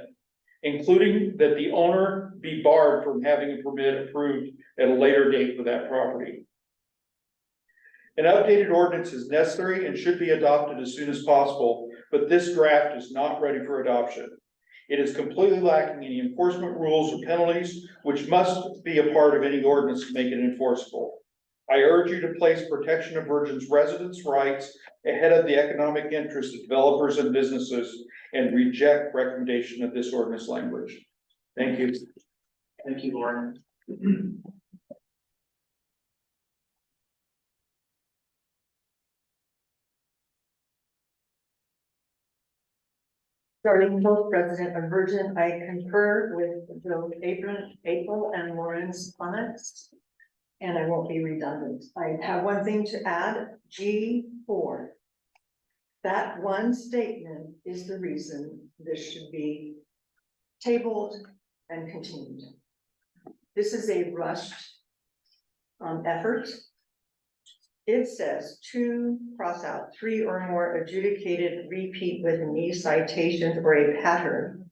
including that the owner be barred from having a permit approved at a later date for that property. An updated ordinance is necessary and should be adopted as soon as possible, but this draft is not ready for adoption. It is completely lacking any enforcement rules or penalties, which must be a part of any ordinance to make it enforceable. I urge you to place protection of Virgin's residents' rights ahead of the economic interests of developers and businesses and reject recommendation of this ordinance language. Thank you. Thank you, Lauren. Darlene Hill, President of Virgin, I concur with both April and Lauren's comments. And I won't be redundant. I have one thing to add, G4. That one statement is the reason this should be tabled and continued. This is a rushed effort. It says to cross out 3 or more adjudicated repeat with knee citations or a pattern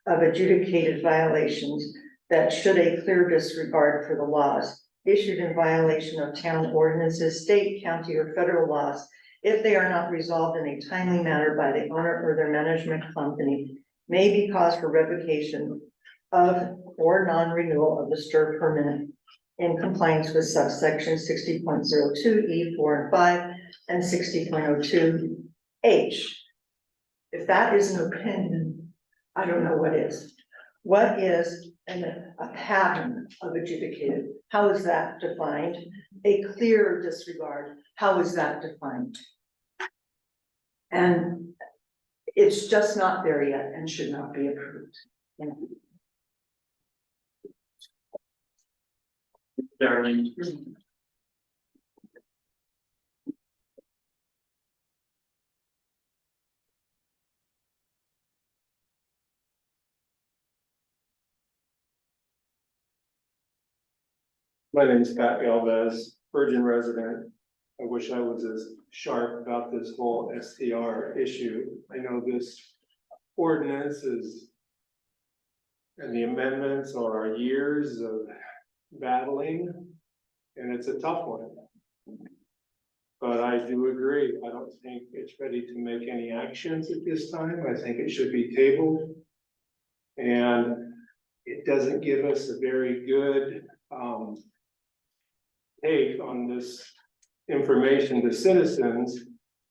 of adjudicated violations that should a clear disregard for the laws issued in violation of town ordinances, state, county, or federal laws, if they are not resolved in a timely manner by the owner or their management company, may be cause for revocation of or non-renewal of the STIR permit in compliance with subsection 60.02 E4 and 5 and 60.02 H. If that is an opinion, I don't know what is. What is a pattern of adjudicated? How is that defined? A clear disregard, how is that defined? And it's just not there yet and should not be approved. Darlene. My name is Pat Galvez, Virgin resident. I wish I was as sharp about this whole STR issue. I know this ordinance is, and the amendments are years of battling, and it's a tough one. But I do agree, I don't think it's ready to make any actions at this time. I think it should be tabled. And it doesn't give us a very good take on this information to citizens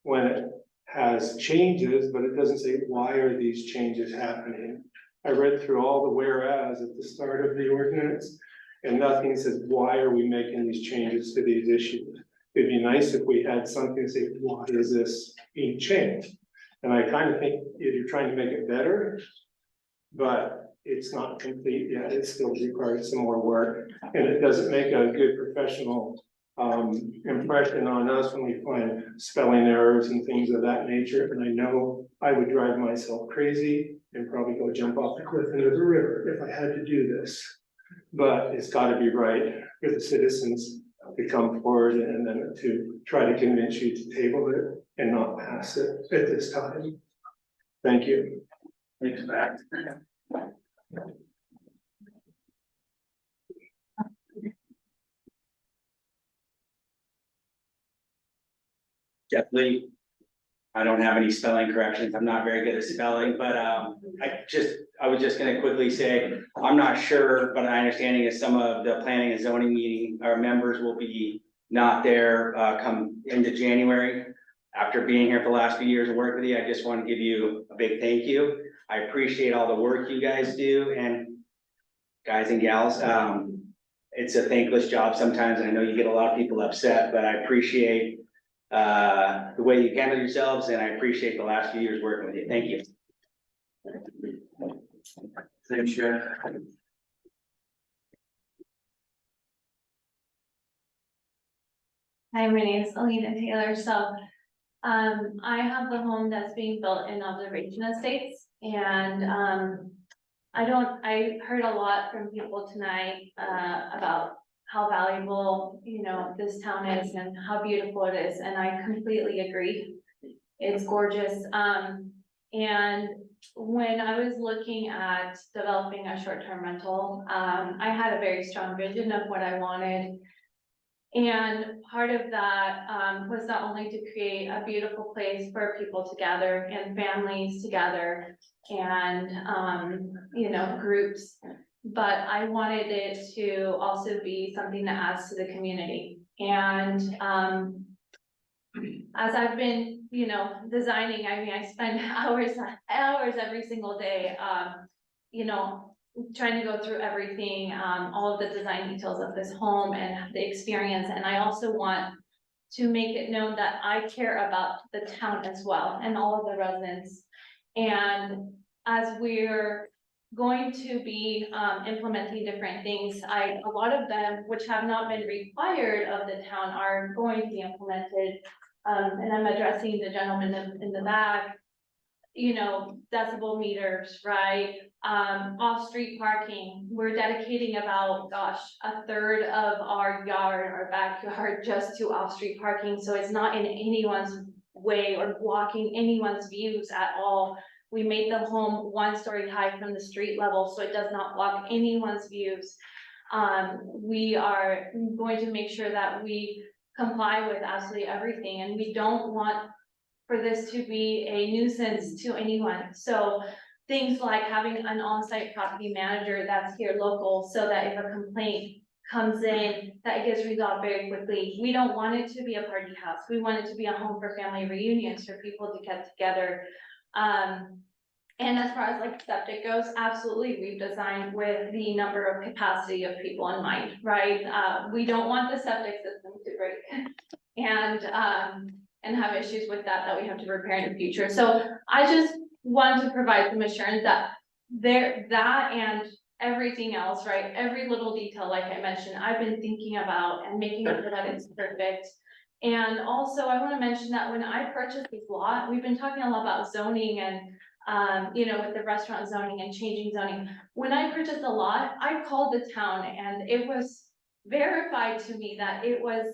when it has changes, but it doesn't say why are these changes happening. I read through all the whereas at the start of the ordinance, and nothing says why are we making these changes to these issues. It'd be nice if we had something to say why is this being changed, and I kind of think if you're trying to make it better, but it's not complete yet. It still requires some more work, and it doesn't make a good professional impression on us when we find spelling errors and things of that nature. And I know I would drive myself crazy and probably go jump off the cliff into the river if I had to do this. But it's got to be right for the citizens to come forward and then to try to convince you to table it and not pass it at this time. Thank you. Thanks, Pat. Jeff Lee. I don't have any spelling corrections. I'm not very good at spelling, but I was just gonna quickly say, I'm not sure, but my understanding is some of the planning and zoning meeting, our members will be not there come into January. After being here for the last few years and working with you, I just want to give you a big thank you. I appreciate all the work you guys do, and guys and gals, it's a thankless job sometimes, and I know you get a lot of people upset, but I appreciate the way you handle yourselves, and I appreciate the last few years working with you. Thank you. Thanks, Jeff. Hi, my name is Alina Taylor. So, I have the home that's being built in Observation Estates, and, I heard a lot from people tonight, about how valuable, this town is and how beautiful it is, and I completely agree. It's gorgeous. And when I was looking at developing a short-term rental, I had a very strong vision of what I wanted. And part of that, was not only to create a beautiful place for people to gather and families to gather and, you know, groups. But I wanted it to also be something that adds to the community. And, as I've been, you know, designing, I mean, I spend hours every single day, you know, trying to go through everything, all of the design details of this home and the experience. And I also want to make it known that I care about the town as well and all of the residents. And as we're going to be implementing different things, a lot of them, which have not been required of the town, are going to be implemented. And I'm addressing the gentleman in the back, you know, decibel meters, right? Off-street parking, we're dedicating about, gosh, a third of our yard, our backyard, just to off-street parking. So it's not in anyone's way or blocking anyone's views at all. We made the home 1 story high from the street level, so it does not block anyone's views. We are going to make sure that we comply with absolutely everything, and we don't want for this to be a nuisance to anyone. So things like having an on-site property manager that's here local, so that if a complaint comes in, that it gets resolved very quickly. We don't want it to be a party house. We want it to be a home for family reunions, for people to get together. And as far as like septic goes, absolutely, we've designed with the number of capacity of people in mind, right? We don't want the septic system to break and have issues with that we have to repair in the future. So I just want to provide some assurance that that and everything else, right? Every little detail, like I mentioned, I've been thinking about and making sure that it's perfect. And also I want to mention that when I purchased this lot, we've been talking a lot about zoning and you know, with the restaurant zoning and changing zoning. When I purchased the lot, I called the town and it was verified to me that it was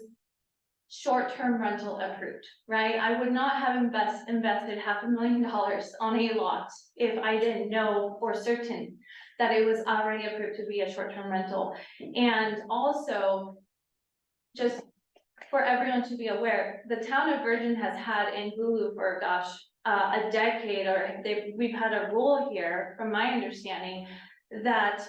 short-term rental approved, right? I would not have invested $500,000 on a lot if I didn't know for certain that it was already approved to be a short-term rental. And also, just for everyone to be aware, the town of Virgin has had in Hulu for, gosh, a decade, or we've had a rule here, from my understanding, that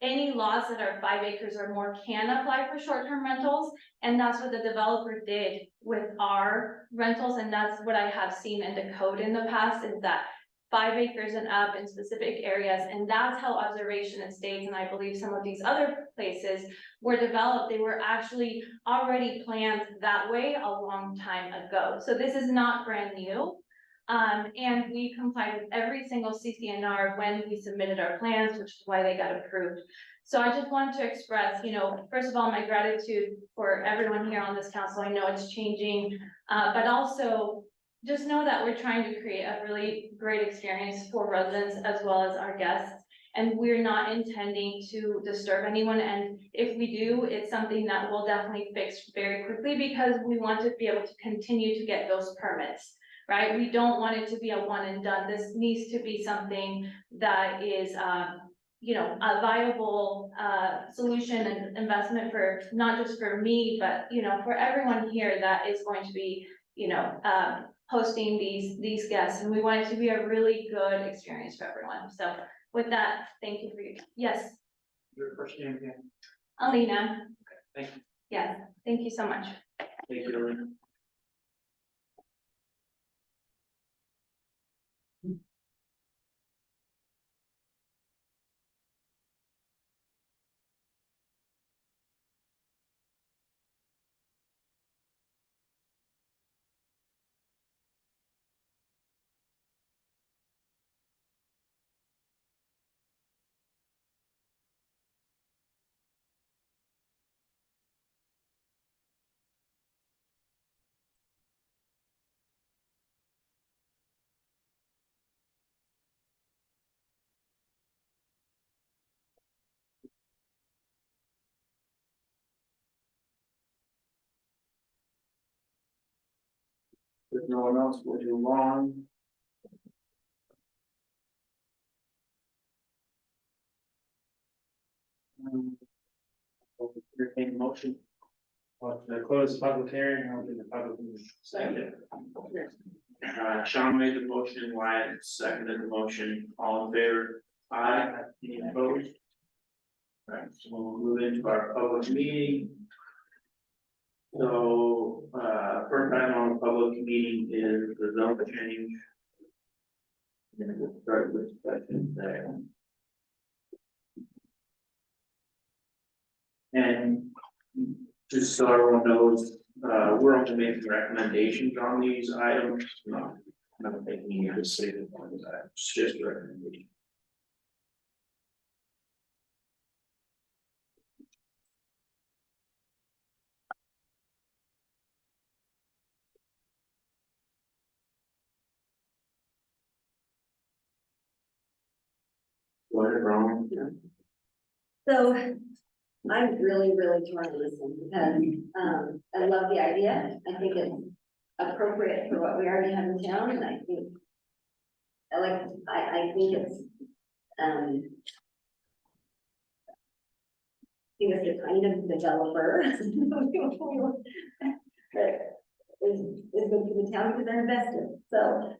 any lots that are 5 acres or more can apply for short-term rentals. And that's what the developer did with our rentals. And that's what I have seen in the code in the past, is that 5 acres and up in specific areas. And that's how Observation Estates, and I believe some of these other places were developed. They were actually already planned that way a long time ago. So this is not brand new. And we complied with every single CCNR when we submitted our plans, which is why they got approved. So I just wanted to express, you know, first of all, my gratitude for everyone here on this council. I know it's changing, but also just know that we're trying to create a really great experience for residents as well as our guests. And we're not intending to disturb anyone. And if we do, it's something that we'll definitely fix very quickly, because we want to be able to continue to get those permits. Right? We don't want it to be a one and done. This needs to be something that is, you know, a viable solution and investment for not just for me, but, you know, for everyone here that is going to be, you know, hosting these guests. And we want it to be a really good experience for everyone. So with that, thank you for your, yes. Your first name again? Alina. Thank you. Yes, thank you so much. Thank you, Alina. If no one else will move on. Entertain motion. To close public hearing, I'll do the public meeting. Second. Sean made the motion, Wyatt seconded the motion, all in favor? Aye. Any opposed? Alright, so we'll move into our public meeting. So, first item on the public meeting is the zone change. And we'll start with question there. And just so everyone knows, we're only making recommendations on these items, not making a decision on these items, just recommendation. What is wrong? So I'm really torn on this one because, I love the idea. I think it's appropriate for what we already have in town and I think. I think it's, I think it's the kind of developer. That is good for the town because they're invested, so.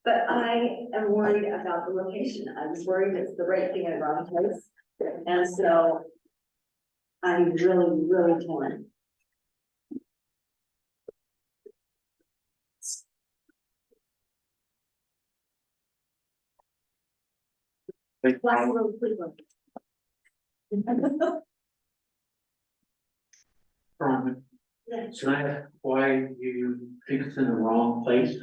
But I am worried about the location. I was worried it's the right thing in the wrong place. And so I'm really torn. Last little Cleveland. Ron, can I ask why you think it's in the wrong place?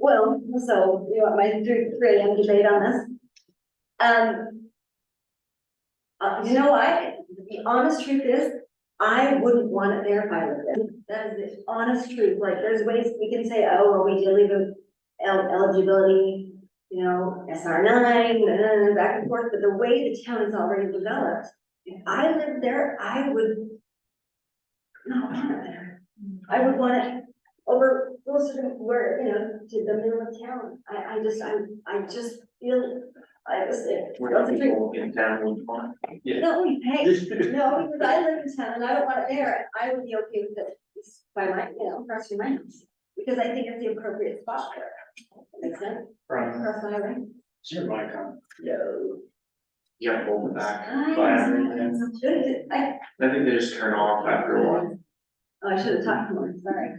Well, so you want my 3 AM debate on this? You know what? The honest truth is, I wouldn't want it there if I lived there. That is the honest truth. Like, there's ways we can say, oh, well, we did leave eligibility, you know, SR9, back and forth, but the way the town is already developed, if I lived there, I would not want it there. I would want it over closer to where, you know, to the middle of town. I just feel, I was there. We're not people in town would want. Yeah. No, hey, no, because I live in town and I don't want it there. I would be okay with it by my, you know, across from my house. Because I think it's the appropriate spot for it. Makes sense? Across the highway. It's your mic on. No. You gotta hold it back. I I think they just turn off after a while. Oh, I should have talked more, sorry.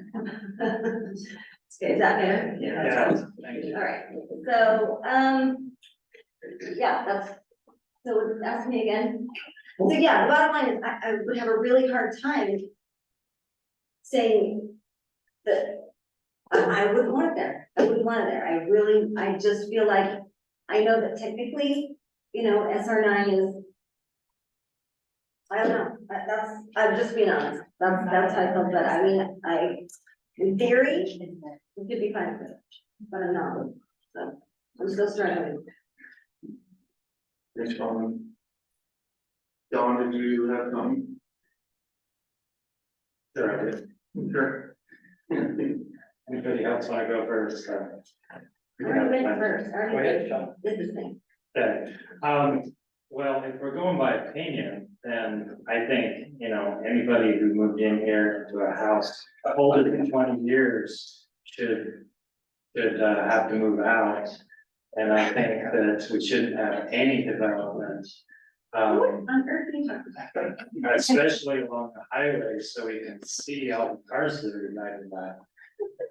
Okay, is that better? Yeah, thank you. All right, so, yeah, so ask me again. So yeah, the bottom line is I would have a really hard time saying that I wouldn't want it there. I wouldn't want it there. I just feel like, I know that technically, you know, SR9 is, I don't know, I'm just being honest. That's how I felt about it. I mean, in theory, it could be fine with it, but I'm not, so I'm still struggling. Thanks, Dawn. Dawn, did you have something? Sure, I did. Sure. Anybody else want to go first? I already went first, I already did this thing. Okay, well, if we're going by opinion, then I think, you know, anybody who moved in here to a house older than 20 years should have to move out. And I think that we shouldn't have any development. What on earth are you talking about? Especially along the highway, so we can see all the cars that are driving by.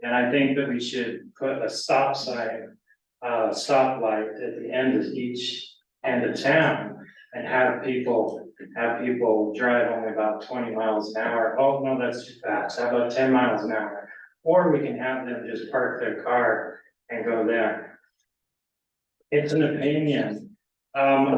And I think that we should put a stop sign, stoplight at the end of each end of town. And have people drive only about 20 miles an hour. Oh, no, that's too fast. How about 10 miles an hour? Or we can have them just park their car and go there. It's an opinion. I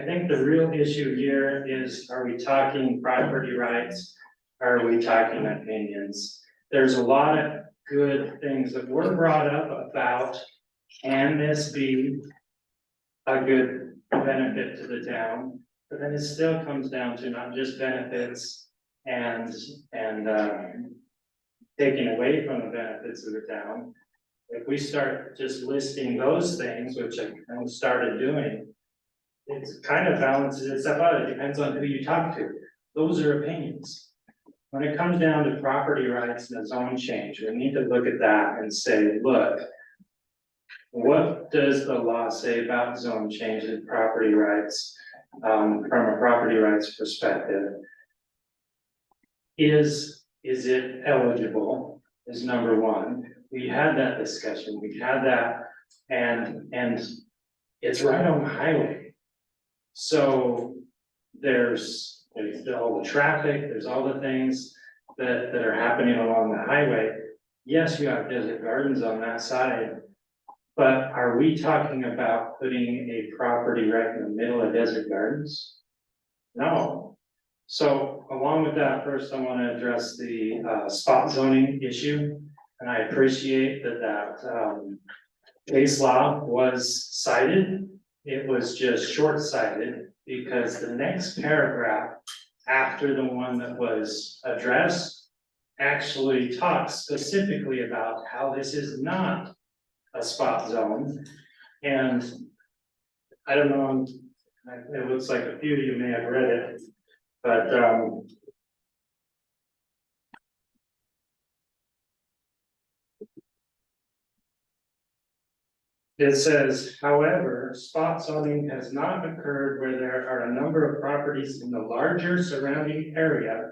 think the real issue here is, are we talking property rights? Or are we talking opinions? There's a lot of good things that were brought up about, can this be a good benefit to the town? But then it still comes down to not just benefits and taking away from the benefits of the town. If we start just listing those things, which I started doing, it's kind of balances itself out, it depends on who you talk to, those are opinions. When it comes down to property rights and a zone change, we need to look at that and say, look. What does the law say about zone change and property rights, from a property rights perspective? Is it eligible, is number one, we had that discussion, we had that, and it's right on the highway. So there's all the traffic, there's all the things that are happening along the highway. Yes, you have desert gardens on that side. But are we talking about putting a property right in the middle of desert gardens? No. So along with that, first I want to address the spot zoning issue. And I appreciate that case law was cited. It was just short-sighted because the next paragraph after the one that was addressed actually talks specifically about how this is not a spot zone, and I don't know, it looks like a few of you may have read it, but it says, however, spot zoning has not occurred where there are a number of properties in the larger surrounding area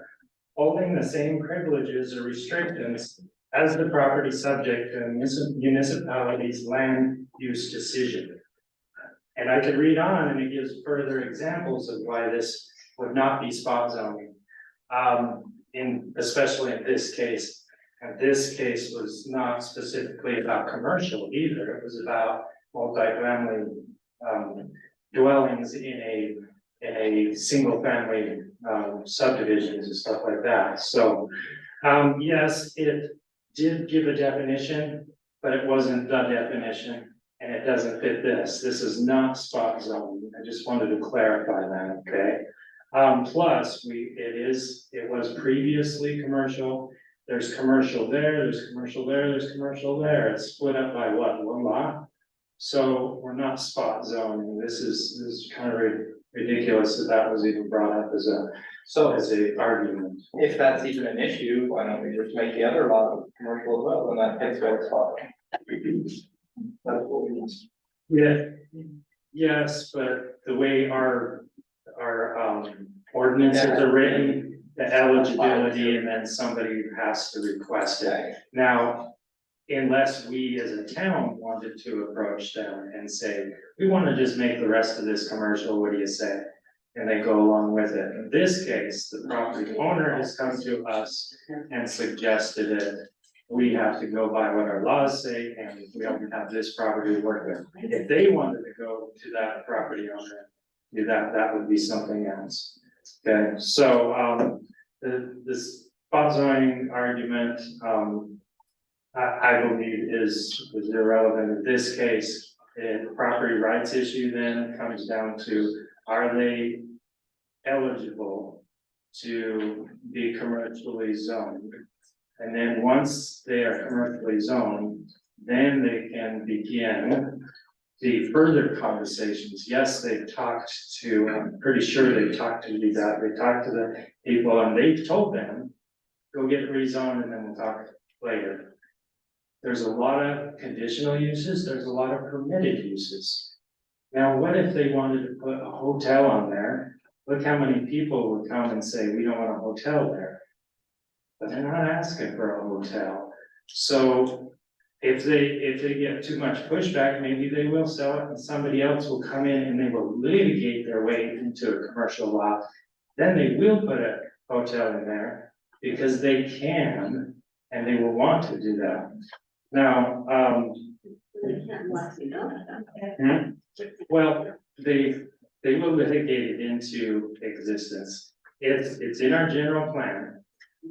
holding the same privileges or restrictions as the property subject to a municipality's land use decision. And I could read on and it gives further examples of why this would not be spot zoning. Especially in this case, and this case was not specifically about commercial either, it was about multifamily dwellings in a single family subdivisions and stuff like that. So yes, it did give a definition, but it wasn't the definition, and it doesn't fit this. This is not spot zoning. I just wanted to clarify that, okay? Plus, it was previously commercial. There's commercial there, there's commercial there, there's commercial there. It's split up by what, one lot? So we're not spot zoning. This is kind of ridiculous that was even brought up as a argument. If that's even an issue, why don't we just make the other lot commercial as well, and that takes away the spot. That's what we need. Yeah, yes, but the way our ordinances are written, the eligibility, and then somebody has to request it. Now, unless we as a town wanted to approach them and say, we want to just make the rest of this commercial, what do you say? And they go along with it. In this case, the property owner has come to us and suggested it. We have to go by what our laws say, and we don't have this property to work with. If they wanted to go to that property owner, do that would be something else. Okay, so the spot zoning argument, I believe is irrelevant in this case. The property rights issue then comes down to, are they eligible to be commercially zoned? And then once they are commercially zoned, then they can begin the further conversations. Yes, they've talked to, I'm pretty sure they've talked to that, they talked to the people and they've told them, go get rezoned and then we'll talk later. There's a lot of conditional uses, there's a lot of permitted uses. Now, what if they wanted to put a hotel on there? Look how many people would come and say, we don't want a hotel there. But they're not asking for a hotel. So if they get too much pushback, maybe they will sell it and somebody else will come in and they will litigate their way into a commercial lot. Then they will put a hotel in there because they can and they will want to do that. Now, well, they will litigate it into existence. It's in our general plan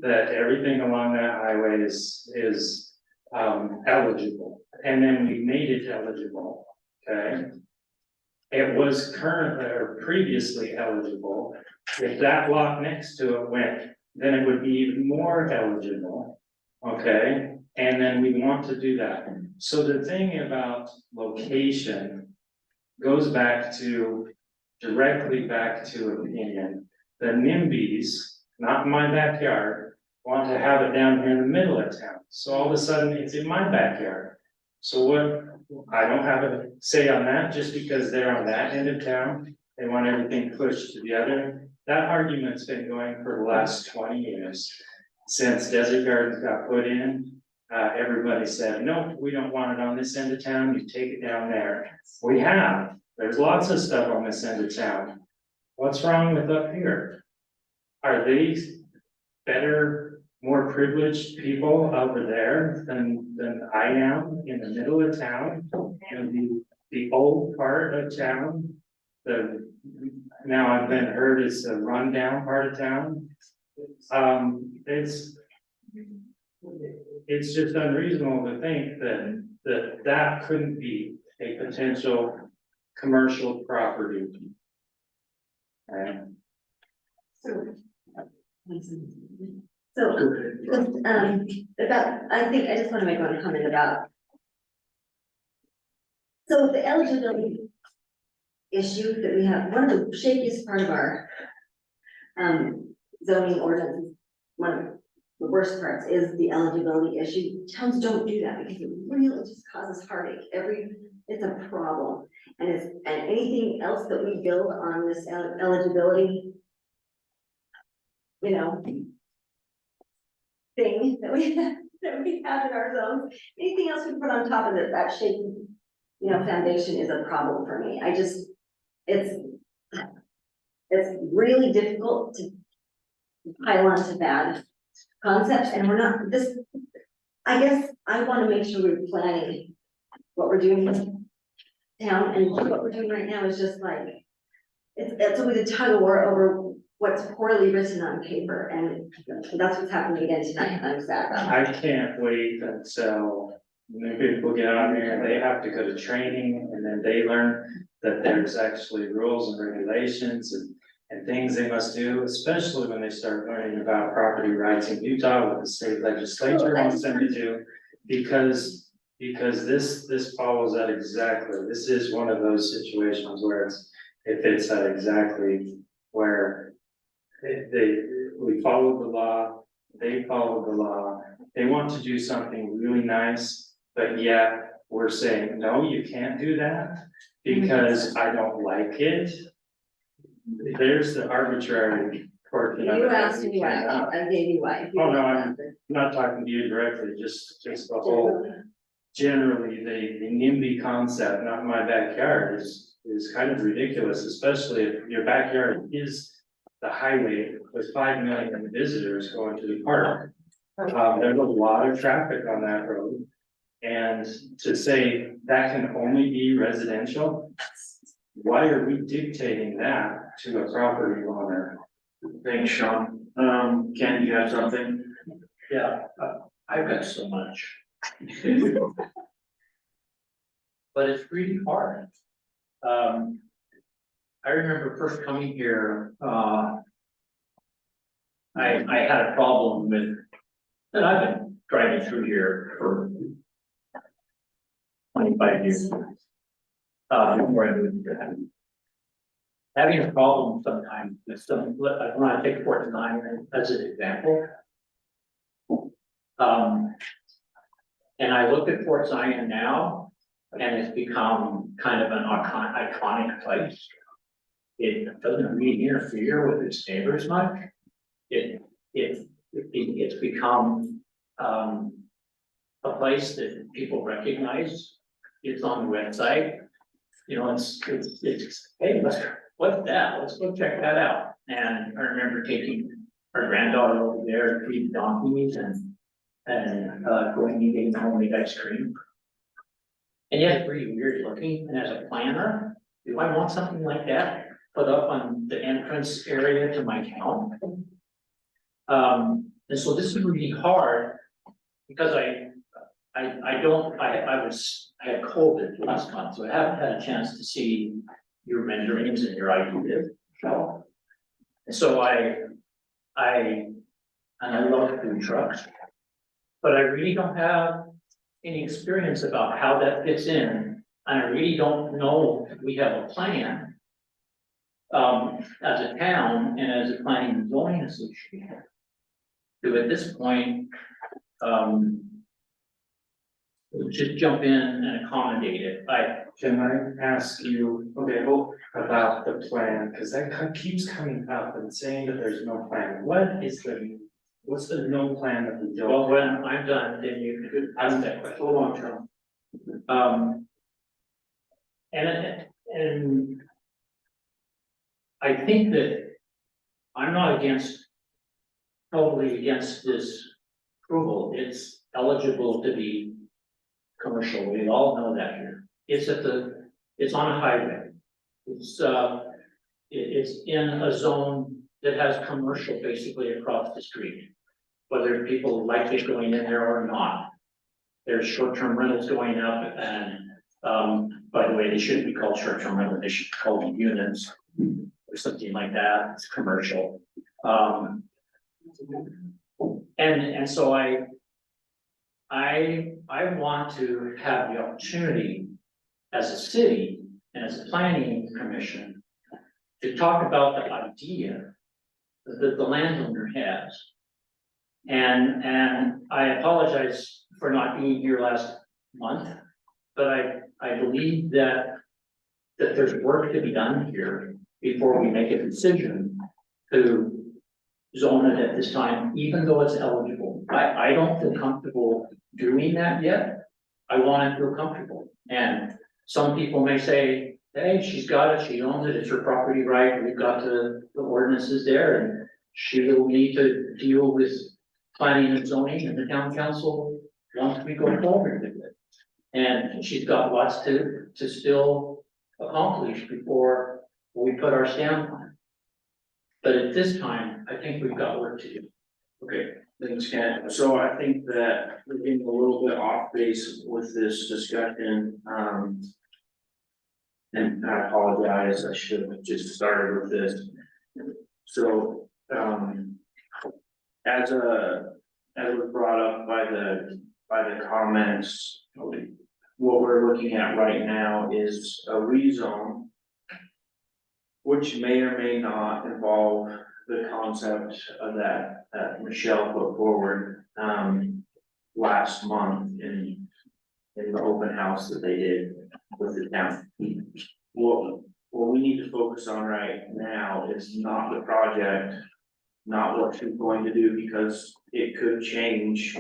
that everything along that highway is eligible, and then we made it eligible, okay? It was currently or previously eligible. If that lot next to it went, then it would be even more eligible, okay? And then we want to do that. So the thing about location goes back to directly back to opinion. The NIMBYs, not in my backyard, want to have it down here in the middle of town, so all of a sudden it's in my backyard. So what, I don't have a say on that, just because they're on that end of town, they want everything pushed to the other. That argument's been going for the last 20 years. Since Desert Gardens got put in, everybody said, no, we don't want it on this end of town, you take it down there. We have, there's lots of stuff on this end of town. What's wrong with up here? Are they better, more privileged people over there than I am in the middle of town? In the old part of town, now I've been heard it's the rundown part of town. It's just unreasonable to think that couldn't be a potential commercial property. About, I just wanna make one comment about. So the eligibility issue that we have, one of the shakiest part of our zoning ordinance, one of the worst parts is the eligibility issue. Towns don't do that because it really just causes heartache. It's a problem. And anything else that we build on this eligibility, you know, thing that we have in our zones, anything else we put on top of it, that shaky, you know, foundation is a problem for me. It's really difficult to pile onto bad concepts, and we're not, I guess I wanna make sure we're planning what we're doing in town, and what we're doing right now is just like, it's always a tug of war over what's poorly written on paper, and that's what's happening again tonight, and I'm sad about it. I can't wait until new people get on there, they have to go to training, and then they learn that there's actually rules and regulations and things they must do, especially when they start learning about property rights in Utah, what the state legislature wants them to do. Because this follows that exactly. This is one of those situations where it fits that exactly where we followed the law, they followed the law. They want to do something really nice, but yet we're saying, no, you can't do that because I don't like it. There's the arbitrary portion of it. You asked me why, I gave you why. Oh, no, I'm not talking to you directly, just the whole, generally, the NIMBY concept, not in my backyard, is kind of ridiculous, especially if your backyard is the highway with 5 million visitors going to the park. There's a lot of traffic on that road. And to say that can only be residential, why are we dictating that to a property owner? Thanks, Sean. Ken, you have something? Yeah, I've got so much. But it's really hard. I remember first coming here, I had a problem with, and I've been driving through here for 25 years. Before I moved here. Having a problem sometimes with some, when I take Fort Zion as an example. And I look at Fort Zion now, and it's become kind of an iconic place. It doesn't really interfere with its neighbors much. It's become a place that people recognize. It's on the website. You know, it's hey, what's that? Let's go check that out. And I remember taking our granddaughter over there to feed donkeys and going and getting homemade ice cream. And yeah, it's really weird looking. And as a planner, do I want something like that put up on the entrance area to my town? And so this is really hard because I had COVID last month, so I haven't had a chance to see your renderings and your ideas. And so I love food trucks, but I really don't have any experience about how that fits in. And I really don't know if we have a plan as a town and as a planning and zoning association. To at this point, just jump in and accommodate it. Can I ask you, okay, well, about the plan, because that keeps coming up and saying that there's no plan. What's the no plan that we don't? Well, when I'm done, then you could ask that question. Hold on, Charles. And I think that I'm not totally against this approval. It's eligible to be commercial. We all know that here. It's on a highway. It's in a zone that has commercial basically across the street. Whether people like it going in there or not. There's short-term rentals going up and, by the way, they shouldn't be called short-term rentals, they should be called units or something like that. It's commercial. And so I want to have the opportunity as a city and as a planning commission to talk about the idea that the landowner has. And I apologize for not being here last month, but I believe that there's work to be done here before we make a decision to zone it at this time, even though it's eligible. I don't feel comfortable doing that yet. I want to feel comfortable. And some people may say, hey, she's got it, she owns it, it's her property right, we've got the ordinances there, and she'll need to deal with planning and zoning, and the town council wants we go forward with it. And she's got lots to still accomplish before we put our stamp on it. But at this time, I think we've got work to do. Okay, thanks, Ken. So I think that we're getting a little bit off base with this discussion, and I apologize, I should have just started with this. So, as was brought up by the comments, what we're looking at right now is a rezone, which may or may not involve the concept of that Michelle put forward, last month in the open house that they did with the town. What we need to focus on right now is not the project, not what she's going to do, because it could change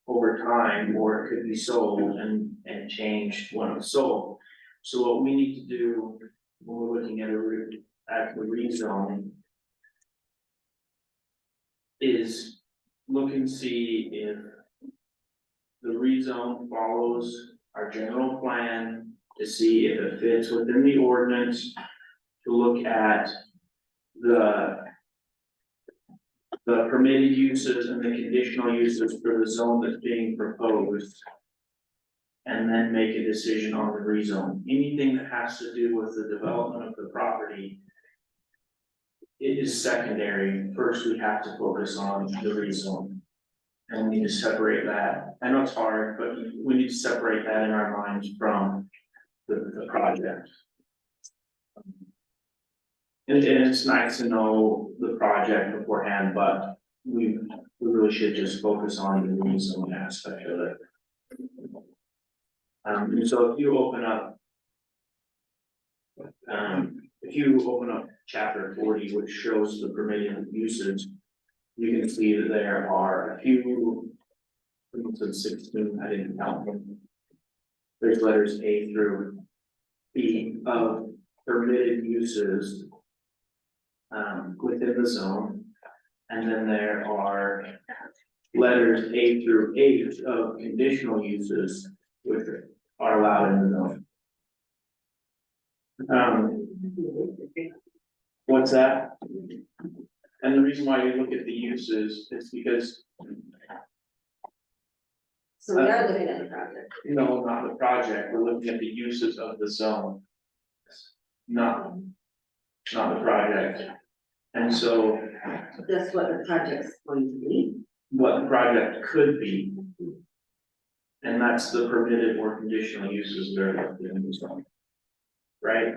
over time, or it could be sold and changed when it's sold. So what we need to do when we're looking at the rezoning is look and see if the rezone follows our general plan, to see if it fits within the ordinance, to look at the permitted uses and the conditional uses for the zone that's being proposed, and then make a decision on the rezone. Anything that has to do with the development of the property, it is secondary. First, we have to focus on the rezone. And we need to separate that. I know it's hard, but we need to separate that in our minds from the project. And it's nice to know the project beforehand, but we really should just focus on the rezone aspect of it. And so if you open up chapter 40, which shows the permitted uses, you can see that there are a few, 16, I didn't count them. There's letters A through B of permitted uses within the zone. And then there are letters A through H of conditional uses, which are allowed in the zone. What's that? And the reason why you look at the uses is because. So we are looking at the project. No, not the project, we're looking at the uses of the zone. Not the project. And so That's what the project's going to be. what the project could be. And that's the permitted or conditional uses that are in the zone. Right?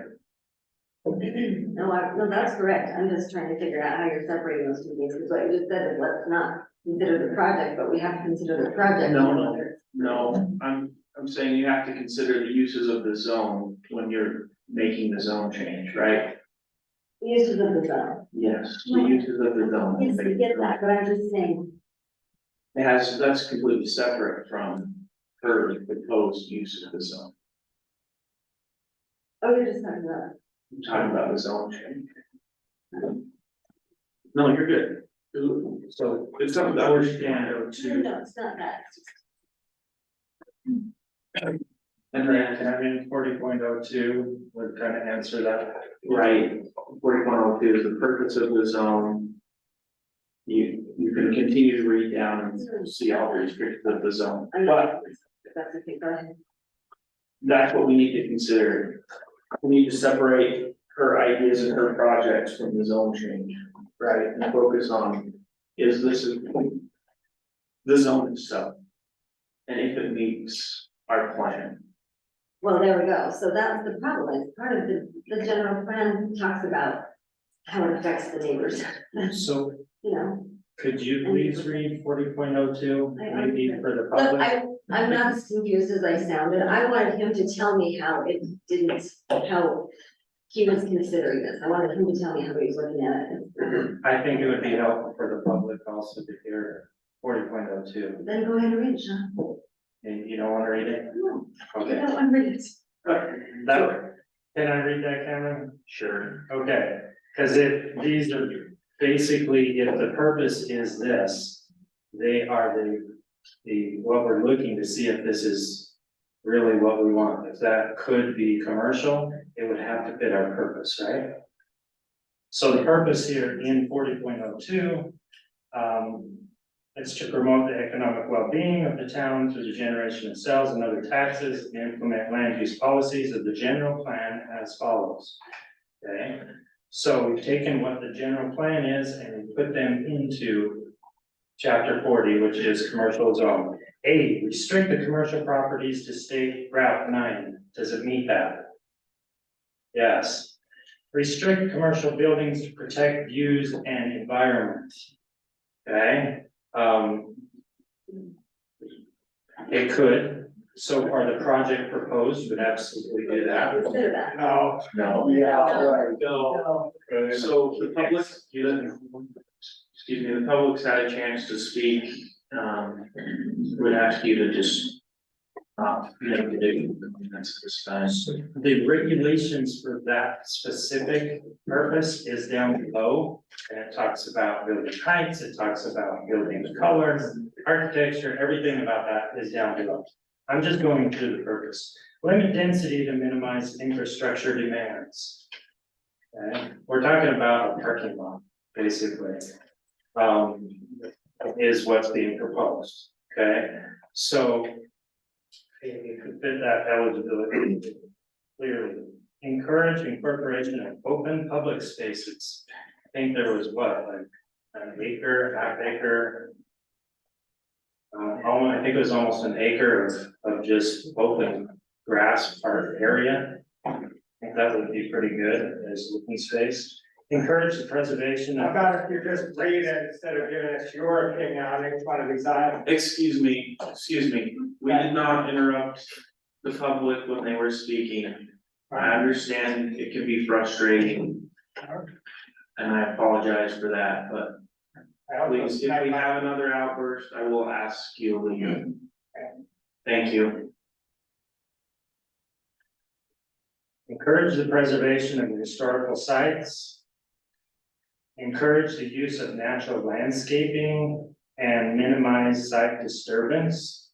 No, that's correct. I'm just trying to figure out how you're separating those two things, because what you just said is let's not consider the project, but we have to consider the project. No, I'm saying you have to consider the uses of the zone when you're making the zone change, right? Uses of the zone. Yes, the uses of the zone. Yes, I get that, but I'm just saying, That's completely separate from her proposed use of the zone. oh, you're just talking about. I'm talking about the zone change. No, you're good. So it's something to understand. No, it's not that. And then can I mean 40.02 would kind of answer that. Right, 40.02 is the purpose of the zone. You can continue to read down and see all the restrictions of the zone, but If that's okay, go ahead. that's what we need to consider. We need to separate her ideas and her projects from the zone change, right? And focus on, is this the zone itself? And if it meets our plan. Well, there we go. So that's the problem. It's part of the general plan talks about how it affects the neighbors, So you know. could you please read 40.02, maybe for the Look, public? I'm not as confused as I sounded. I wanted him to tell me how it didn't, how he was considering this. I wanted him to tell me how he was looking at it. I think it would be helpful for the public also to hear 40.02. Then go ahead and read it, Sean. And you don't want to read it? No, I Okay. don't want to read it. That, can I read that, Cameron? Sure. Okay, because if these are basically, if the purpose is this, they are what we're looking to see if this is really what we want. If that could be commercial, it would have to fit our purpose, right? So the purpose here in 40.02, it's to promote the economic well-being of the town through the generation of sales and other taxes and implement land use policies of the general plan as follows. Okay, so we've taken what the general plan is and we put them into chapter 40, which is commercial zone. A, restrict the commercial properties to State Route 9. Does it meet that? Yes. Restrict commercial buildings to protect views and environment. Okay, it could, so far the project proposed would absolutely do that. Consider that. No. Right. No. So the public, excuse me, the public's had a chance to speak, would ask you to just. Make the comments this time. The regulations for that specific purpose is down below, and it talks about building heights, it talks about building colors, architecture, everything about that is down below. I'm just going through the purpose. Limit density to minimize infrastructure demands. Okay, we're talking about a parking lot, basically. Is what's being proposed, okay? So it could fit that eligibility clearly. Encourage incorporation of open public spaces. I think there was what, like an acre, half acre. I think it was almost an acre of just open grass park area. I think that would be pretty good as open space. Encourage the preservation of. How about if you just read it instead of giving us your opinion on each one of these items? Excuse me, we did not interrupt the public when they were speaking. I understand it can be frustrating. And I apologize for that, but please, if we have another outburst, I will ask you to leave. Thank you. Encourage the preservation of historical sites. Encourage the use of natural landscaping and minimize site disturbance.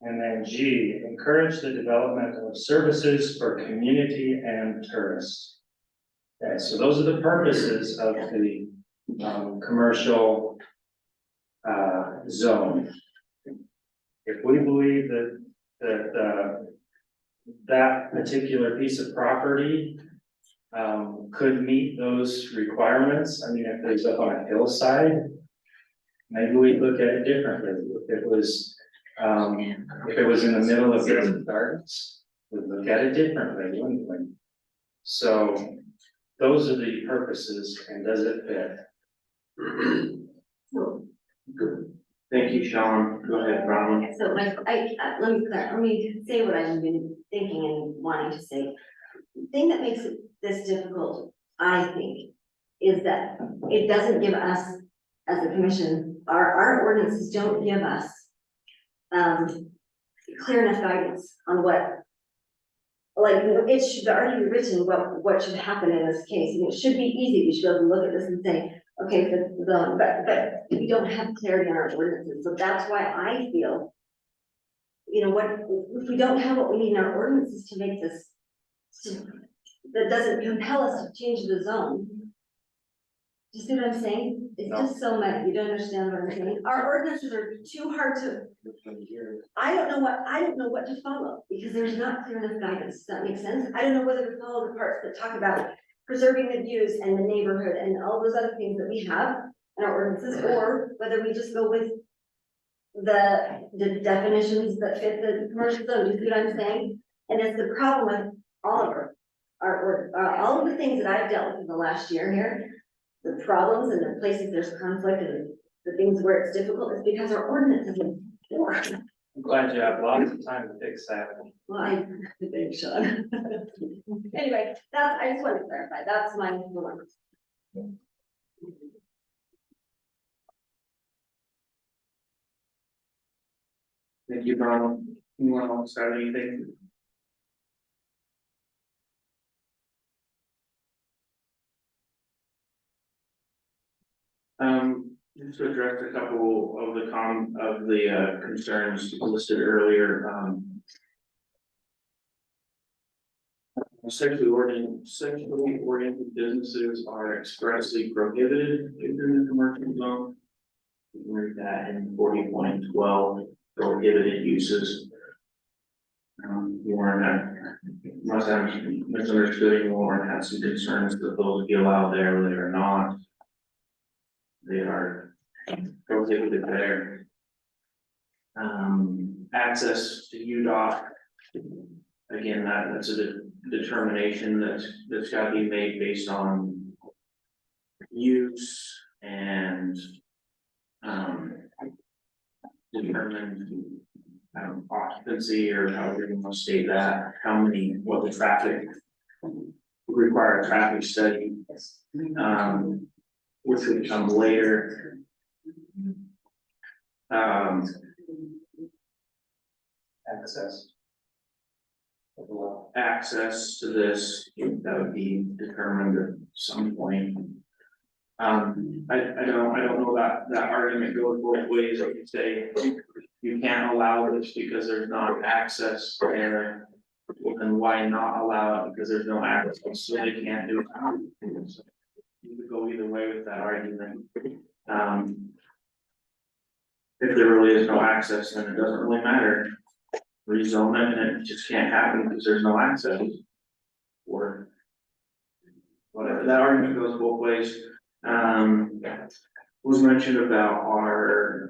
And then G, encourage the development of services for community and tourists. Okay, so those are the purposes of the commercial zone. If we believe that particular piece of property could meet those requirements, I mean, if it's up on a hillside, maybe we look at it differently. If it was in the middle of the gardens, we'd look at it differently, wouldn't we? So those are the purposes, and does it fit? Good. Thank you, Sean. Go ahead, Bronwyn. So Mike, let me say what I've been thinking and wanting to say. The thing that makes this difficult, I think, is that it doesn't give us, as a commission, our ordinances don't give us clear enough guidance on what, like, it should already be written what should happen in this case, and it should be easy, we should be able to look at this and say, okay, but we don't have clarity on our ordinances, so that's why I feel, you know, what, if we don't have what we need in our ordinances to make this, that doesn't compel us to change the zone. Do you see what I'm saying? It's just so much, you don't understand what I'm saying. Our ordinances are too hard to, I don't know what to follow, because there's not clear enough guidance. Does that make sense? I don't know whether to follow the parts that talk about preserving the views and the neighborhood and all those other things that we have in our ordinances, or whether we just go with the definitions that fit the commercial zone. Do you see what I'm saying? And it's the problem with all of all of the things that I've dealt with in the last year here, the problems and the places there's conflict and the things where it's difficult is because our ordinance isn't poor. I'm glad you have lots of time to fix that. Well, I think, Sean. Anyway, I just wanted to clarify, that's my one. Thank you, Bronwyn. Anyone else have anything? Just to address a couple of the concerns listed earlier, sexually oriented businesses are expressly prohibited within the commercial zone. You can read that in 40.12, prohibited uses. Warren must have misunderstood, Warren has some concerns that those be allowed there, they are not. They are prohibited there. Access to UDOT. Again, that's a determination that's got to be made based on use and determine occupancy, or however you want to state that, what the traffic require a traffic study, which would come later. Access to this, that would be determined at some point. I don't know that argument goes both ways. Like you say, you can't allow this because there's not access there. Well, then why not allow it because there's no access, so they can't do it? So you could go either way with that argument. If there really is no access, then it doesn't really matter. Rezone it, and it just can't happen because there's no access. Or whatever, that argument goes both ways. Was mentioned about our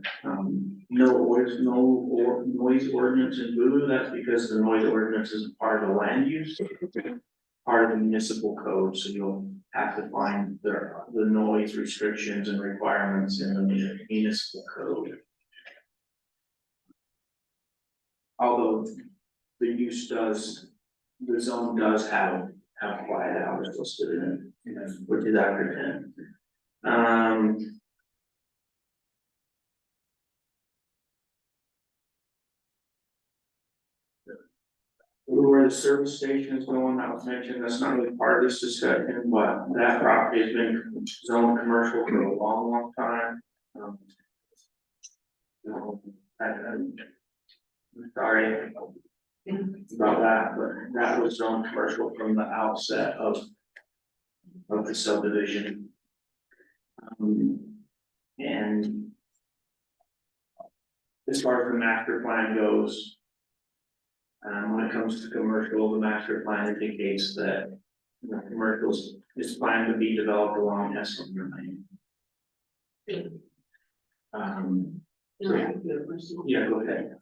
noise ordinance in Voodoo. That's because the noise ordinance isn't part of the land use, part of the municipal code, so you'll have to find the noise restrictions and requirements in the municipal code. Although the zone does have quiet hours listed in it, which is after 10. Where the service station is going, that was mentioned, that's not really part of this discussion, but that property has been zoned commercial for a long time. I'm sorry about that, but that was zoned commercial from the outset of the subdivision. And as far as the master plan goes, when it comes to commercial, the master plan indicates that commercials is planned to be developed along Escalon Lane. Yeah, go ahead.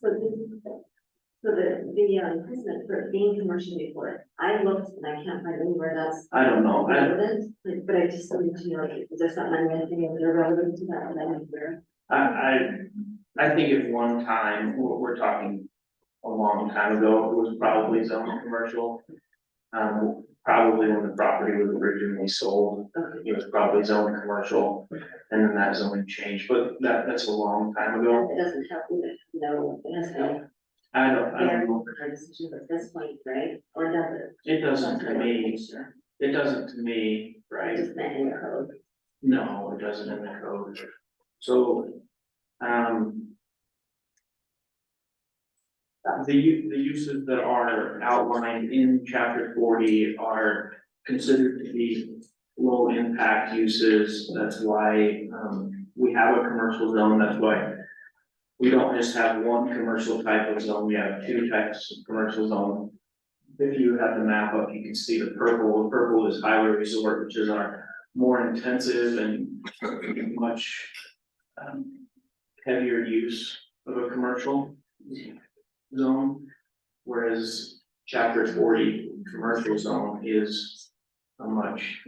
So the precedent for it being commercial before, I looked and I can't find anywhere that's I don't know, relevant, but I just need to know, is there something I'm missing, is there relevant to that, and then where? I think at one time, we're talking a long time ago, it was probably zoned commercial. Probably when the property was originally sold, it was probably zoned commercial, and then that zoning changed, but that's a long time ago. It doesn't help me to know, it has no I don't bearing know, for our decisions at this point, right? Or does it? it doesn't to me, it doesn't to me, I right? just meant in the code. No, it doesn't in the code. So, the uses that are outlined in chapter 40 are considered to be low impact uses. That's why, we have a commercial zone. That's why we don't just have one commercial type of zone. We have two types of commercial zone. If you have the map up, you can see the purple. The purple is highway resort, which is our more intensive and much heavier use of a commercial zone. Whereas chapter 40 commercial zone is a much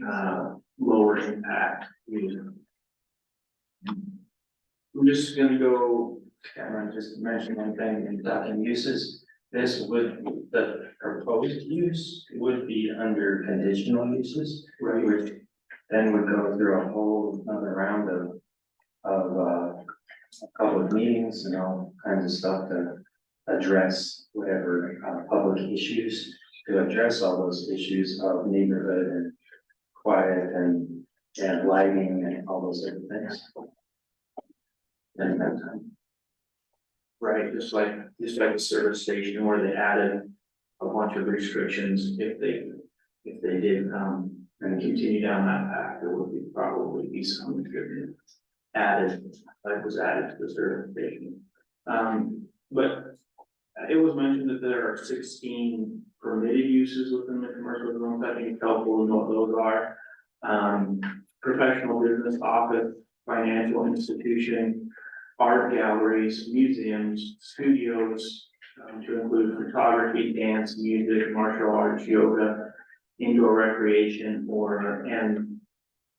lower impact use. I'm just gonna go, Cameron, just to mention one thing in talking uses, this would, the proposed use would be under conditional uses. right, Which then would go through a whole other round of public meetings and all kinds of stuff to address whatever, public issues, to address all those issues of neighborhood and quiet and lighting and all those different things. And that time. right, just like the service station where they added a bunch of restrictions. If they did, and continue down that path, there would probably be some restriction added, that was added to the service station. But it was mentioned that there are 16 permitted uses within the commercial zone. I think it's helpful to know what those are. Professional business, office, financial institution, art galleries, museums, studios, to include photography, dance, music, martial arts, yoga, indoor recreation, and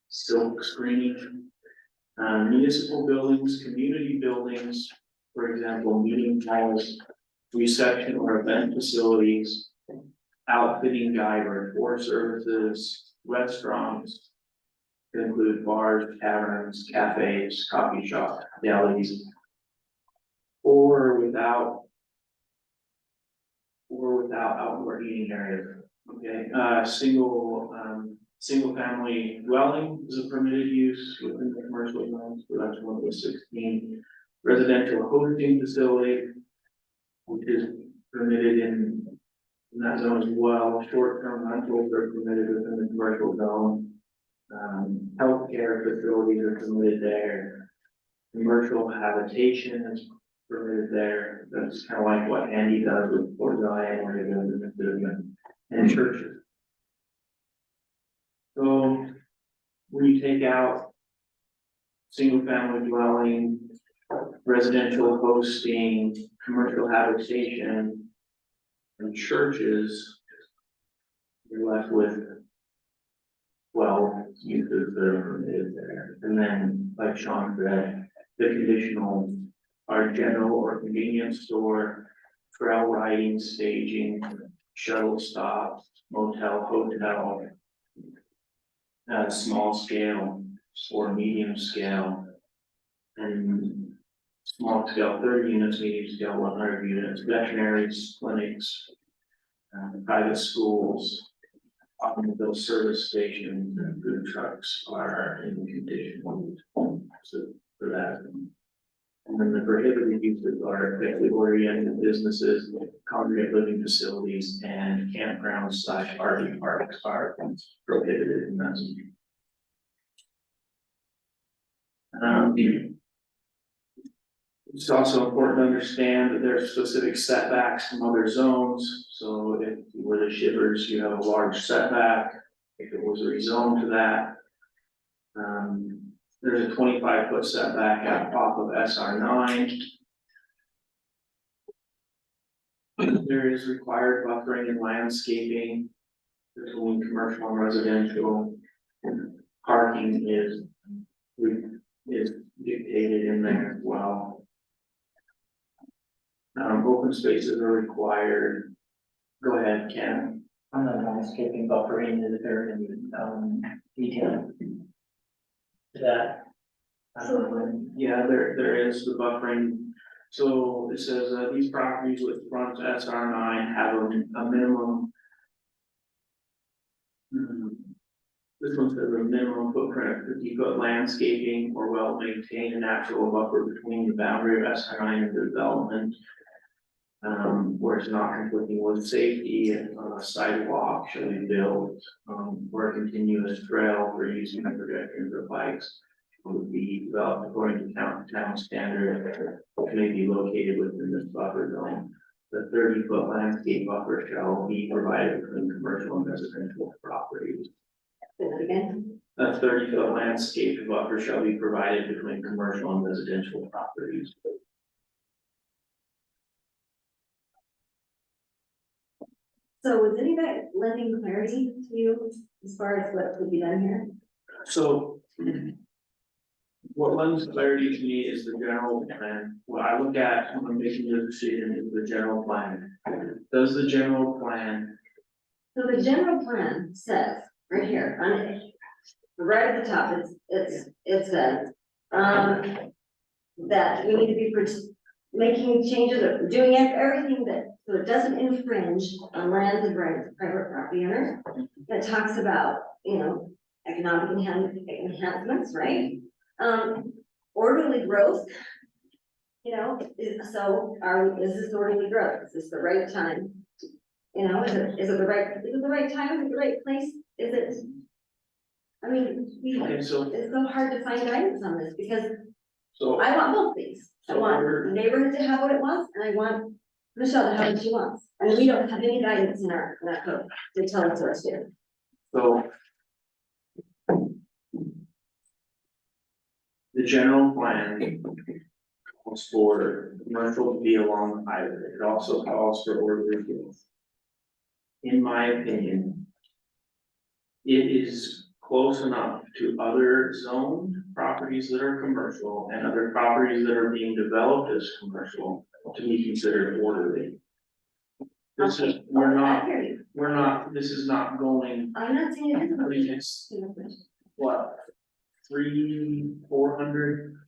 silk screening. Municipal buildings, community buildings, for example, meeting halls, reception or event facilities, outfitting guide or tour services, restaurants, to include bars, taverns, cafes, coffee shops, delis, or without outdoor eating areas. Okay, single family dwelling is a permitted use within the commercial zones, so that's one of the 16. Residential hosting facility, which is permitted in that zone as well. Short-term rentals are permitted within the commercial zone. Healthcare facilities are permitted there. Commercial habitation is permitted there. That's kind of like what Andy does with Fort Zion, where he does it, and churches. So when you take out single family dwelling, residential hosting, commercial habitation, and churches, you're left with 12 uses that are permitted there. And then, like Sean said, the conditional are general or convenience store, trail riding, staging, shuttle stops, motel, hotel, small scale or medium scale, and small scale 30 units, medium scale 100 units, veterinaries, clinics, private schools, automobile service stations, and food trucks are in conditional for that. And then the prohibited uses are family oriented businesses, congregate living facilities, and campgrounds / RV parks are prohibited in that. It's also important to understand that there are specific setbacks from other zones. So if you were the Shivers, you have a large setback. If it was rezoned to that, there's a 25-foot setback off of SR9. There is required buffering and landscaping between commercial and residential. Parking is dictated in there as well. Open spaces are required. Go ahead, Ken. On the landscaping buffering, is there any, detail? To that? Yeah, there is the buffering. So it says, these properties with front SR nine have a minimum. This one says a minimum footprint of 50-foot landscaping or well-maintained natural buffer between the boundary of SR nine and the development. Where it's not conflicting with safety, a sidewalk shall be built, or a continuous trail for using pedestrians or bikes. Would be developed according to town standard, which may be located within this buffer zone. The 30-foot landscape buffer shall be provided between commercial and residential properties. Say that again. A 30-foot landscape buffer shall be provided between commercial and residential properties. So is any of that lending clarity to you as far as what could be done here? So. What lends clarity to me is the general plan. What I look at when I'm making the decision is the general plan. Does the general plan, So the general plan says, right here, on it, right at the top, it says, that we need to be making changes or doing everything that, so it doesn't infringe on lands and rights of private property owners. That talks about, economic enhancements, right? Orderly growth. So is this orderly growth? Is this the right time? Is it the right time? Is it the right place? Is it? I mean, it's so hard to find guidance on this because so, I want both these. I So want we're- the neighborhood to have what it wants and I want Michelle to have what she wants. And we don't have any guidance in our code to tell us what to do. so. The general plan calls for commercial to be along the highway. It also calls for orderly growth. In my opinion, it is close enough to other zoned properties that are commercial and other properties that are being developed as commercial to be considered orderly. This is, this is not going, I'm not saying it I mean, it's what? 400,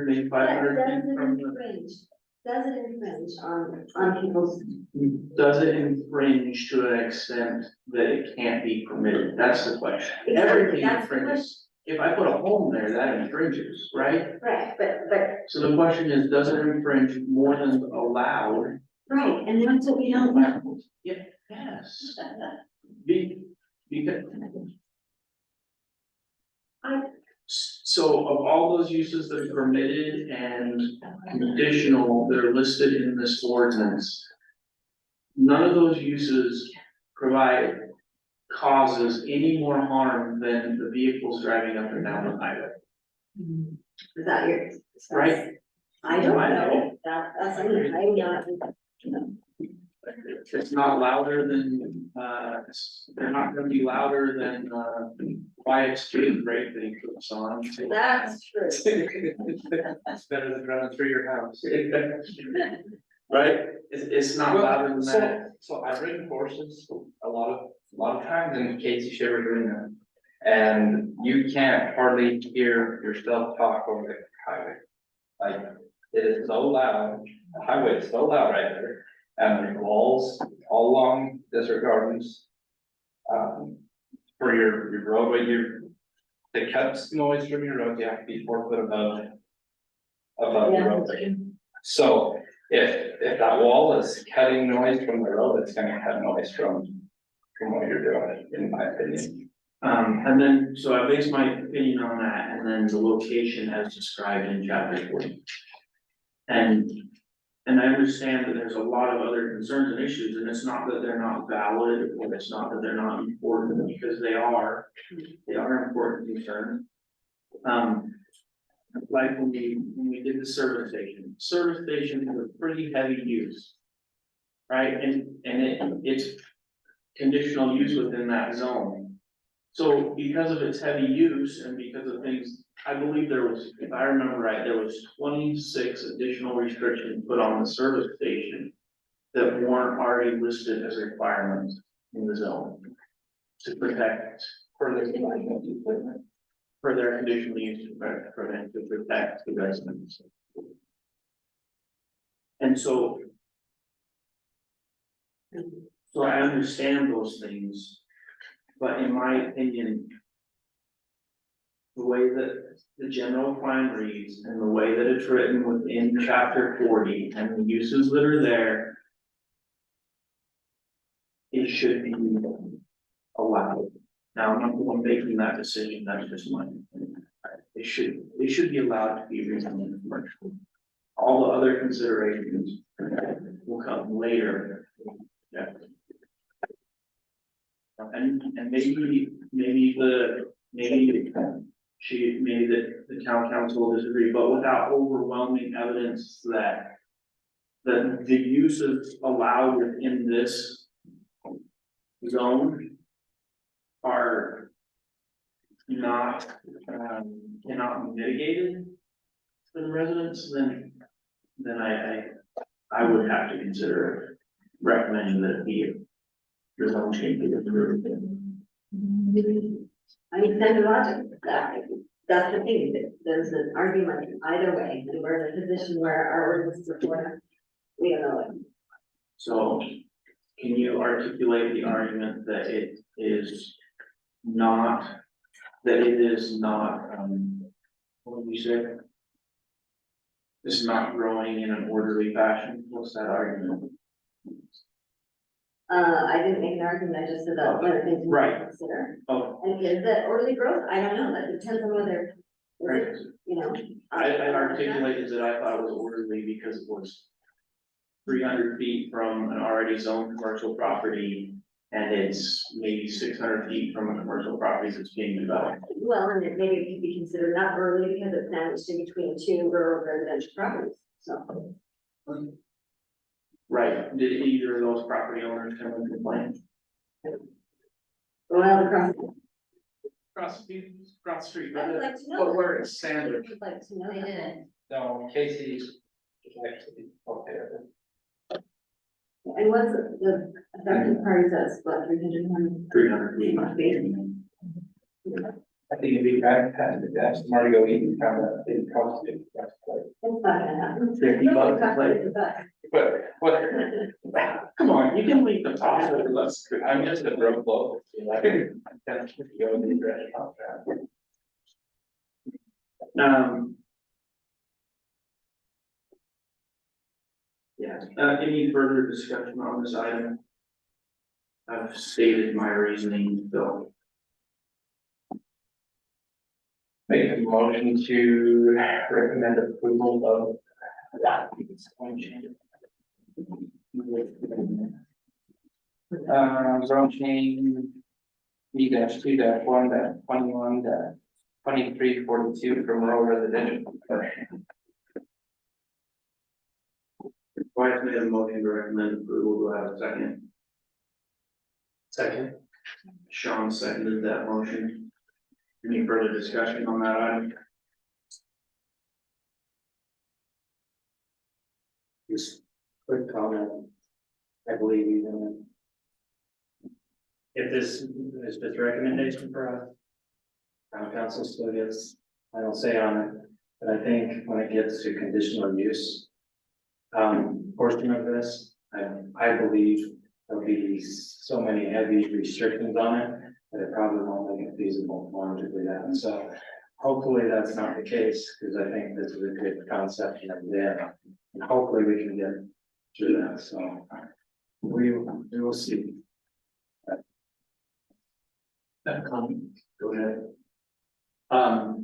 maybe 500 feet from the. Does it infringe on people's? Does it infringe to an extent that it can't be permitted? That's the question. Exactly, Everything that's the infringes. If I put a home there, that infringes, right? Right, but, So the question is, does it infringe more than allowed? right, and that's what we don't know. Yes. Because. So of all those uses that are permitted and conditional that are listed in this ordinance. None of those uses causes any more harm than the vehicles driving up and down the highway. Is that your? Right. I don't know, that's, I'm not. It's not louder than, they're not gonna be louder than, quiet street rate that he puts on. That's true. It's better than running through your house. Right? It's not louder than that. So I've ridden horses a lot of times in Casey Shiver Arena. And you can't hardly hear yourself talk over the highway. Like, it is so loud, the highway is so loud right there, and there's walls all along Desert Gardens. For your roadway, to cut noise from your road, you have to be 4 foot above the roadway. So if that wall is cutting noise from the road, it's gonna cut noise from what you're doing, in my opinion. And then, so I base my opinion on that, and then the location as described in chapter 40. And I understand that there's a lot of other concerns and issues, and it's not that they're not valid, or it's not that they're not important, because they are important concerns. Like when we did the service station is a pretty heavy use. right? It's conditional use within that zone. So because of its heavy use and because of things, I believe there was, if I remember right, there was 26 additional restrictions put on the service station that weren't already listed as requirements in the zone to protect for their conditional use to prevent, to protect the residents. And so I understand those things, but in my opinion, the way that the general plan reads and the way that it's written within chapter 40 and the uses that are there, it should be allowed. Now, I'm not the one making that decision, that's just my opinion. It should be allowed to be reasonably commercial. All the other considerations will come later. Yeah. And maybe the town council will disagree, but without overwhelming evidence that the uses allowed within this zone are not, cannot be mitigated for the residents, then I would have to consider recommending that the zone change be approved. I mean, send logic, that's the thing, there's an argument either way, and we're in a position where our ordinance is for, we don't know it. So can you articulate the argument that it is not, what did you say? It's not growing in an orderly fashion, what's that argument? I didn't make an argument, I just said that one of the things we Right. consider. Oh, And is that orderly growth? I don't know, that depends on whether, right. you know. I articulated that I thought it was orderly because it was 300 feet from an already zoned commercial property, and it's maybe 600 feet from a commercial property that's being developed. Well, and maybe it could be considered not orderly because it's sandwiched in between two rural residential properties, so. Right, did either of those property owners come and complain? Well, across. Across the street, I would like to know. but where it's sandwiched. I'd like to know. They didn't. No, Casey's actually okay. And what's the affected parties that's what, 300? 300 feet. I think it'd be fantastic to have somebody go eat and have that big cost. It's not gonna happen. $50 a plate. But, what, Come on, you can leave the top of the list. I'm just a broke local. I can go in the restaurant. Yeah, any further discussion on this item? I've stated my reasoning, so. Make a motion to recommend approval of that. Zone change. B-2-1-21-2342 from rural residential. Dwight made a motion to recommend approval, do I have a second? Second. Sean seconded that motion. Any further discussion on that item? Just quick comment. I believe even if this is just recommendation for us, town council still gets final say on it, but I think when it gets to conditional use portion of this, I believe there'll be so many heavy restrictions on it that it probably won't make it feasible for them to do that. So hopefully that's not the case, because I think this is a good concept and there, and hopefully we can get through that. So we will see. Go ahead. I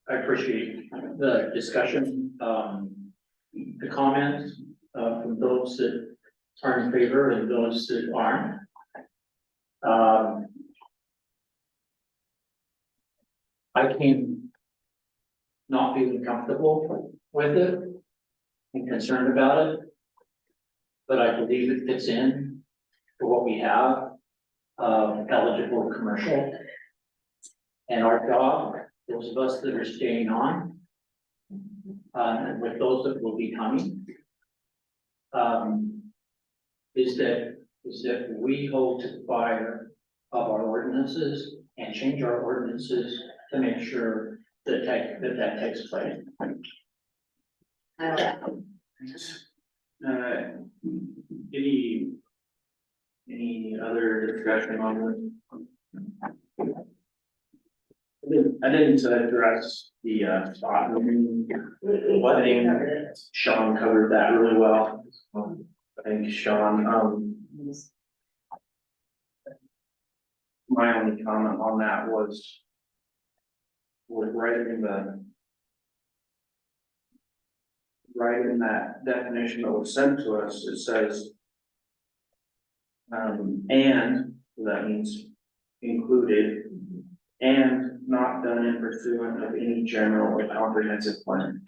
appreciate the discussion, the comments, from those that are in favor and those that aren't. I came not feeling comfortable with it and concerned about it. but I believe it fits in for what we have, eligible commercial. And our job, those of us that are staying on, and with those that will be coming, is that we hold to the fire of our ordinances and change our ordinances to make sure that that takes place. Any other discussion on this? I didn't address the spot moving. I think Sean covered that really well. I think Sean, my only comment on that was right in that definition that was sent to us, it says, and that means included, and not done in pursuant of any general or comprehensive plan.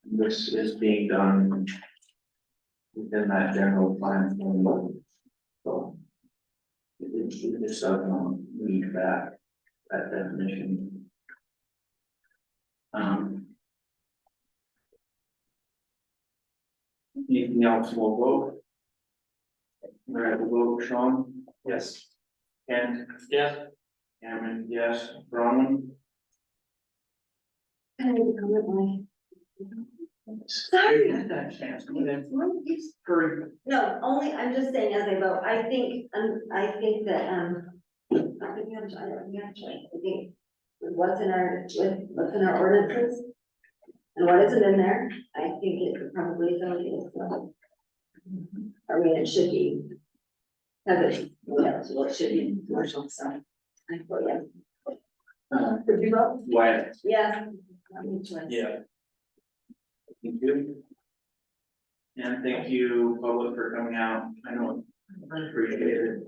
This is being done within that general plan. So it just doesn't meet that definition. Anything else, we'll vote? All right, we'll vote. Sean? Yes. Ken? Yes. Cameron, yes. Bronwyn? Can I comment, Sorry. No, only, I'm just saying as I vote, I think that, I think what's in our ordinances and what isn't in there, I think it probably is only, I mean, it should be. Cause it, so it should be commercial, so. I vote yes. Did you vote? Wyatt? Yes. Yeah. Thank you. And thank you, public, for coming out. I know, I appreciate it.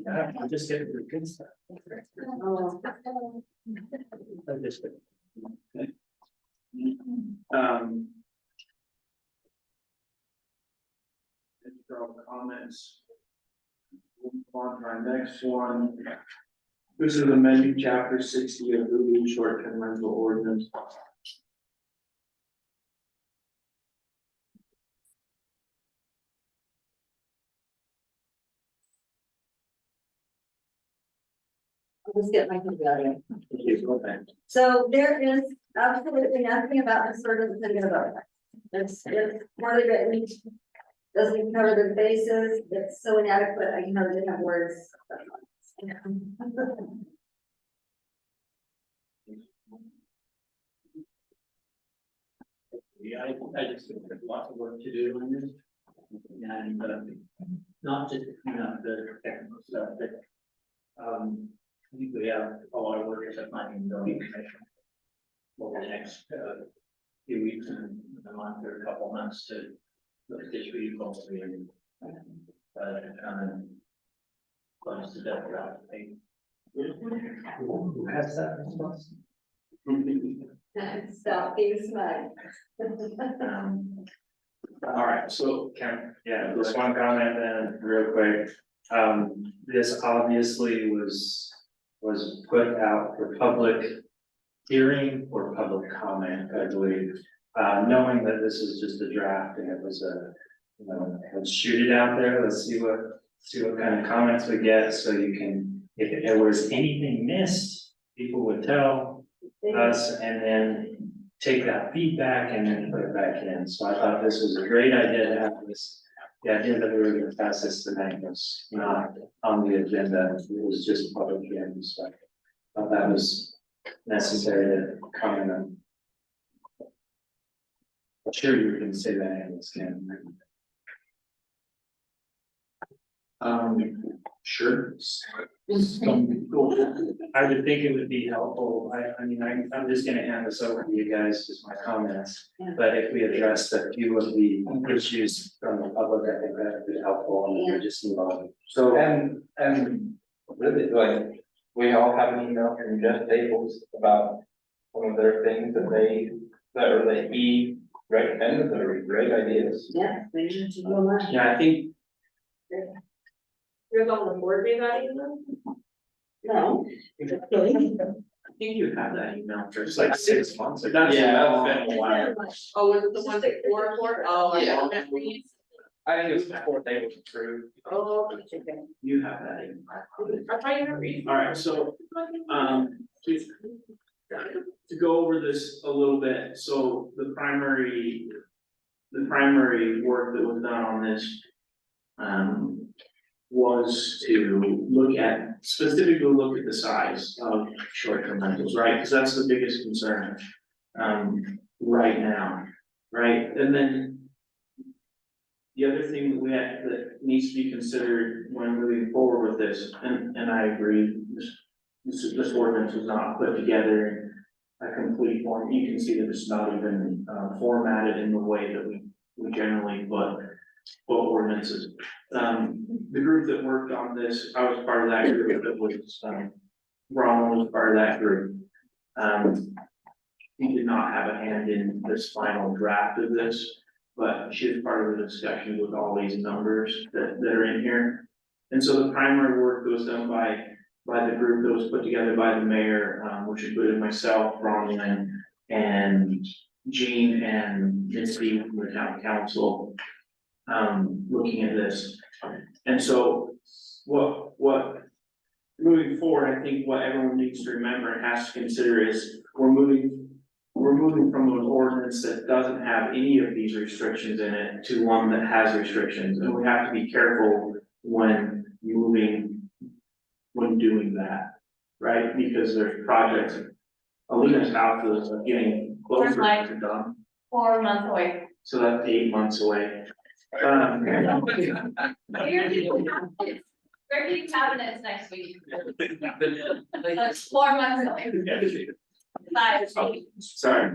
I'm just getting the good stuff. Oh. I'm just- Comments. We'll move on to our next one. This is amending chapter 60 of the short-term rental ordinance. Let's get my computer. Okay. So there is absolutely nothing about this ordinance thinking about it. It's hardly written, doesn't even cover the bases, it's so inadequate, I can hardly have words. Yeah, I just think there's lots of work to do on this. And, not just, the technical stuff, but, I think we have a lot of work as a planning and zoning commission over the next, few weeks and a month or a couple months to look at this really closely and, close to death without pay. Who has that response? Stop being smart. All right, so Can, yeah, just one comment then, real quick. This obviously was put out for public hearing or public comment, I believe. Knowing that this is just a draft and it was let's shoot it out there, let's see what kind of comments we get, so you can, if there was anything missed, people would tell us and then take that feedback and then put it back in. So I thought this was a great idea to have this. The idea that we were gonna pass this tonight was not on the agenda, it was just public hearing, so I thought that was necessary to comment on. I'm sure you can say that in this can. Sure. I would think it would be helpful, I mean, I'm just gonna hand this over to you guys, just my comments. But if we address a few of the issues from the public, I think that would be helpful, and we just move on. So, and really, like, we all have an email from Jeff Staples about one of their things that he recommended, that are great ideas. Yeah, maybe you should go on. Yeah, I think, You're on the board meeting that evening? No. I think you have that email for like 6 months ago. Yeah, that's been a while. Oh, was it the one before? Oh, I Yeah. don't know. I think it was before they was approved. Oh, okay. You have that email. I thought you were reading. Alright, so, to go over this a little bit, so the primary work that was done on this was to specifically look at the size of short-term rentals, right? Because that's the biggest concern right now, right? And then the other thing that needs to be considered when moving forward with this, and I agree, this ordinance was not put together in a complete form. You can see that it's not even formatted in the way that we generally put ordinances. The group that worked on this, I was part of that group that was, Ron was part of that group. He did not have a hand in this final draft of this, but she was part of the discussion with all these numbers that are in here. And so the primary work was done by the group that was put together by the mayor, which included myself, Ron Lynn, and Gene and Misty from the town council, looking at this. And so what moving forward, I think what everyone needs to remember and has to consider is we're moving from an ordinance that doesn't have any of these restrictions in it to one that has restrictions, and we have to be careful when doing that, right? Because there's projects, Alina's house is getting closer to done, 4 months away. so that's 8 months away. We're getting cabinets next week. That's 4 months away. 5. Sorry.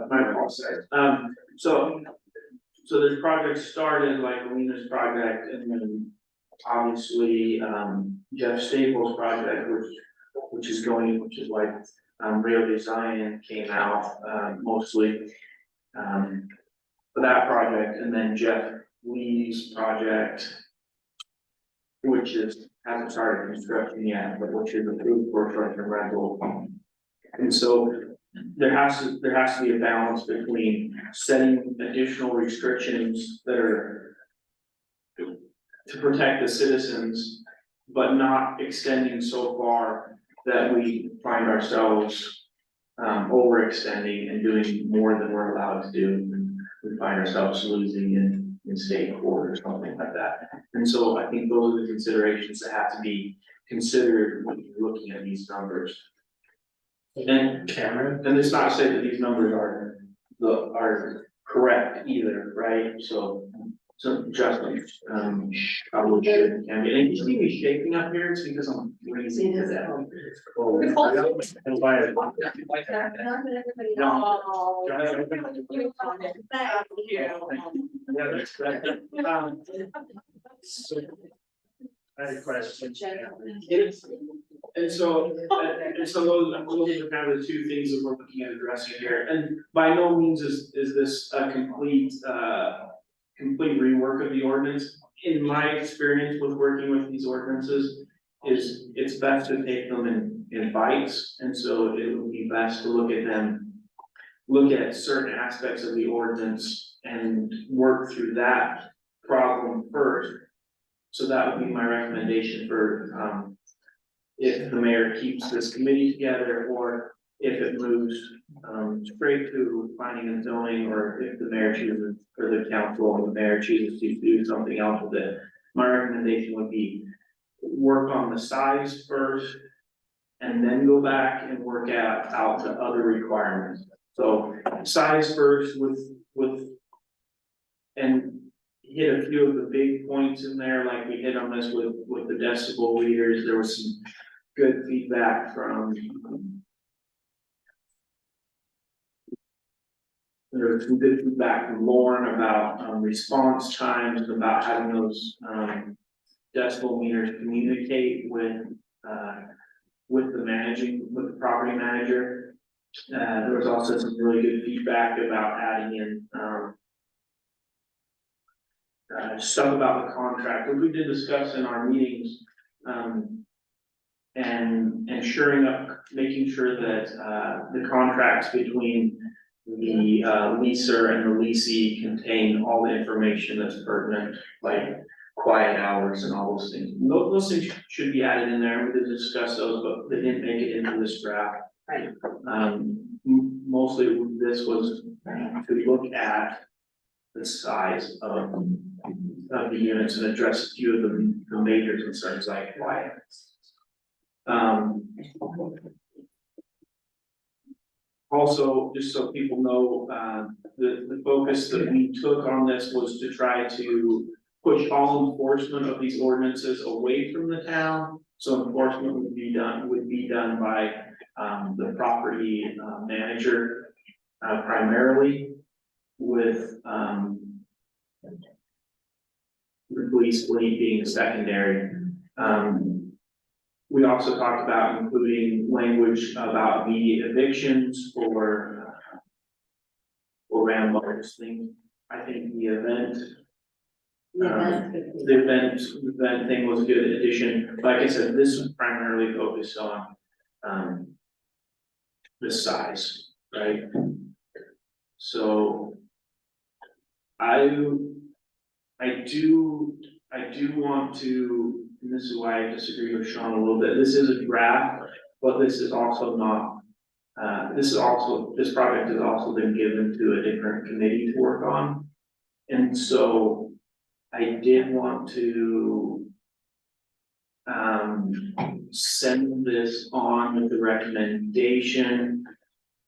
My fault. So there's projects started like Alina's project, and then obviously, Jeff Staples' project, which is like, Rio de Zion came out, mostly, for that project, and then Jeff Lee's project, which hasn't started construction yet, but which is approved for short-term rental. And so there has to be a balance between setting additional restrictions that are to protect the citizens, but not extending so far that we find ourselves overextending and doing more than we're allowed to do. And we find ourselves losing in state court or something like that. And so I think those are the considerations that have to be considered when you're looking at these numbers. And Cameron, and it's not to say that these numbers are correct either, right? So Justin, probably should, and you see me shaking up here, it's because I'm raising to that. I had a question. And so those are kind of the two things that we're looking at addressing here, and by no means is this a complete rework of the ordinance. In my experience with working with these ordinances, it's best to take them in bites, and so it would be best to look at certain aspects of the ordinance and work through that problem first. So that would be my recommendation for, if the mayor keeps this committee together, or if it moves, straight to planning and zoning, or if the mayor chooses, or the council and the mayor chooses to do something else with it. My recommendation would be work on the size first, and then go back and work out the other requirements. So size first and hit a few of the big points in there, like we hit on this with the decibel readers. There was some good feedback from Lauren about response times, about having those decibel meters communicate with with with the property manager. There was also some really good feedback about adding in, stuff about the contract, which we did discuss in our meetings. And ensuring making sure that, the contracts between the, leaser and the leasee contain all the information that's pertinent, like quiet hours and all those things. Those things should be added in there. We did discuss those, but they didn't make it into this draft. Right. Mostly this was to look at the size of the units and address a few of the major concerns like quiet. Also, just so people know, the focus that we took on this was to try to push all enforcement of these ordinances away from the town. So enforcement would be done by, the property, manager, primarily with, the police being secondary. We also talked about including language about immediate evictions or landlords thing. I think the event thing was a good addition. Like I said, this was primarily focused on, the size, right? So I do want to, and this is why I disagree with Sean a little bit, this is a draft, but this is also not, this project has also been given to a different committee to work on. And so I did want to send this on with the recommendation,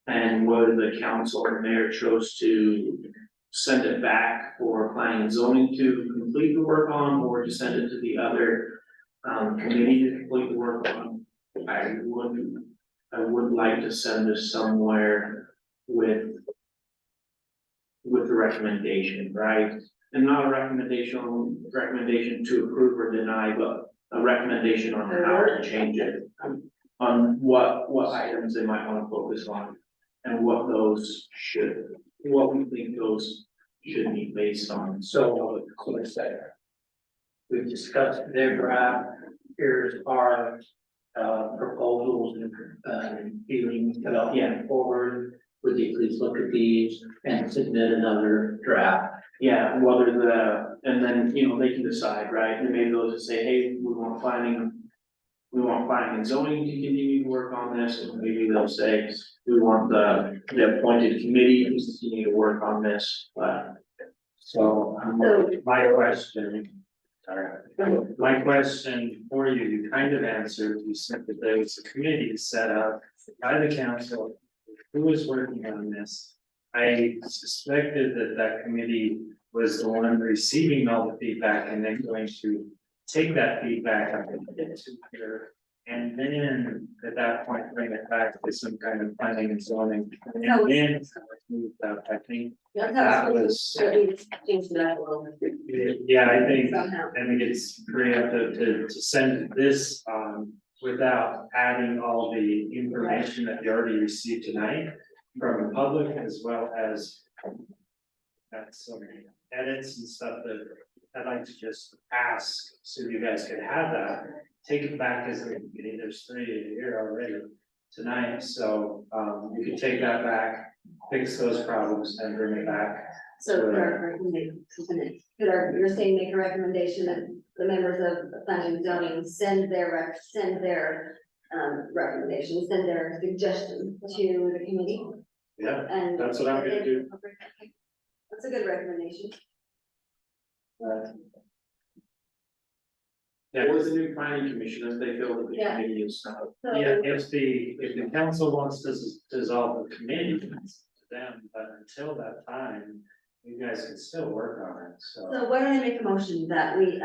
and whether the council or mayor chose to send it back for planning and zoning to complete the work on, or to send it to the other committee to complete the work on. I would like to send this somewhere with the recommendation, right? And not a recommendation to approve or deny, but a recommendation on how to change it. On what items they might want to focus on, and what we think those should be based on. So, let's say, we've discussed their draft, here's our, proposals and, feelings about, forward. Would you please look at these and submit another draft? Yeah, and then, they can decide, right? And maybe they'll just say, hey, we want planning and zoning to continue to work on this, and maybe they'll say, we want the appointed committee to continue to work on this, but. So, my question for you, you kind of answered, you said that there was a committee set up by the council who was working on this. I suspected that committee was the one receiving all the feedback and then going to take that feedback and get it to here. And then at that point, bring it back to some kind of planning and zoning. And then I think that was. Yeah, I think it's preemptive to send this without adding all the information that you already received tonight from the public, as well as some edits and stuff that I'd like to just ask, so you guys could have that. Take it back as a meeting, there's 3 here already tonight, so you can take that back, fix those problems and bring it back. So you're saying make a recommendation that the members of the planning and zoning send their recommendations, send their suggestions to the committee? Yeah, And that's what I'm gonna do. That's a good recommendation. Yeah. Or the new planning commission, if they feel that the Yeah. committee is not. So- Yeah, if the council wants to dissolve the committee, it's to them, but until that time, you guys can still work on it, so. So why don't I make a motion that we,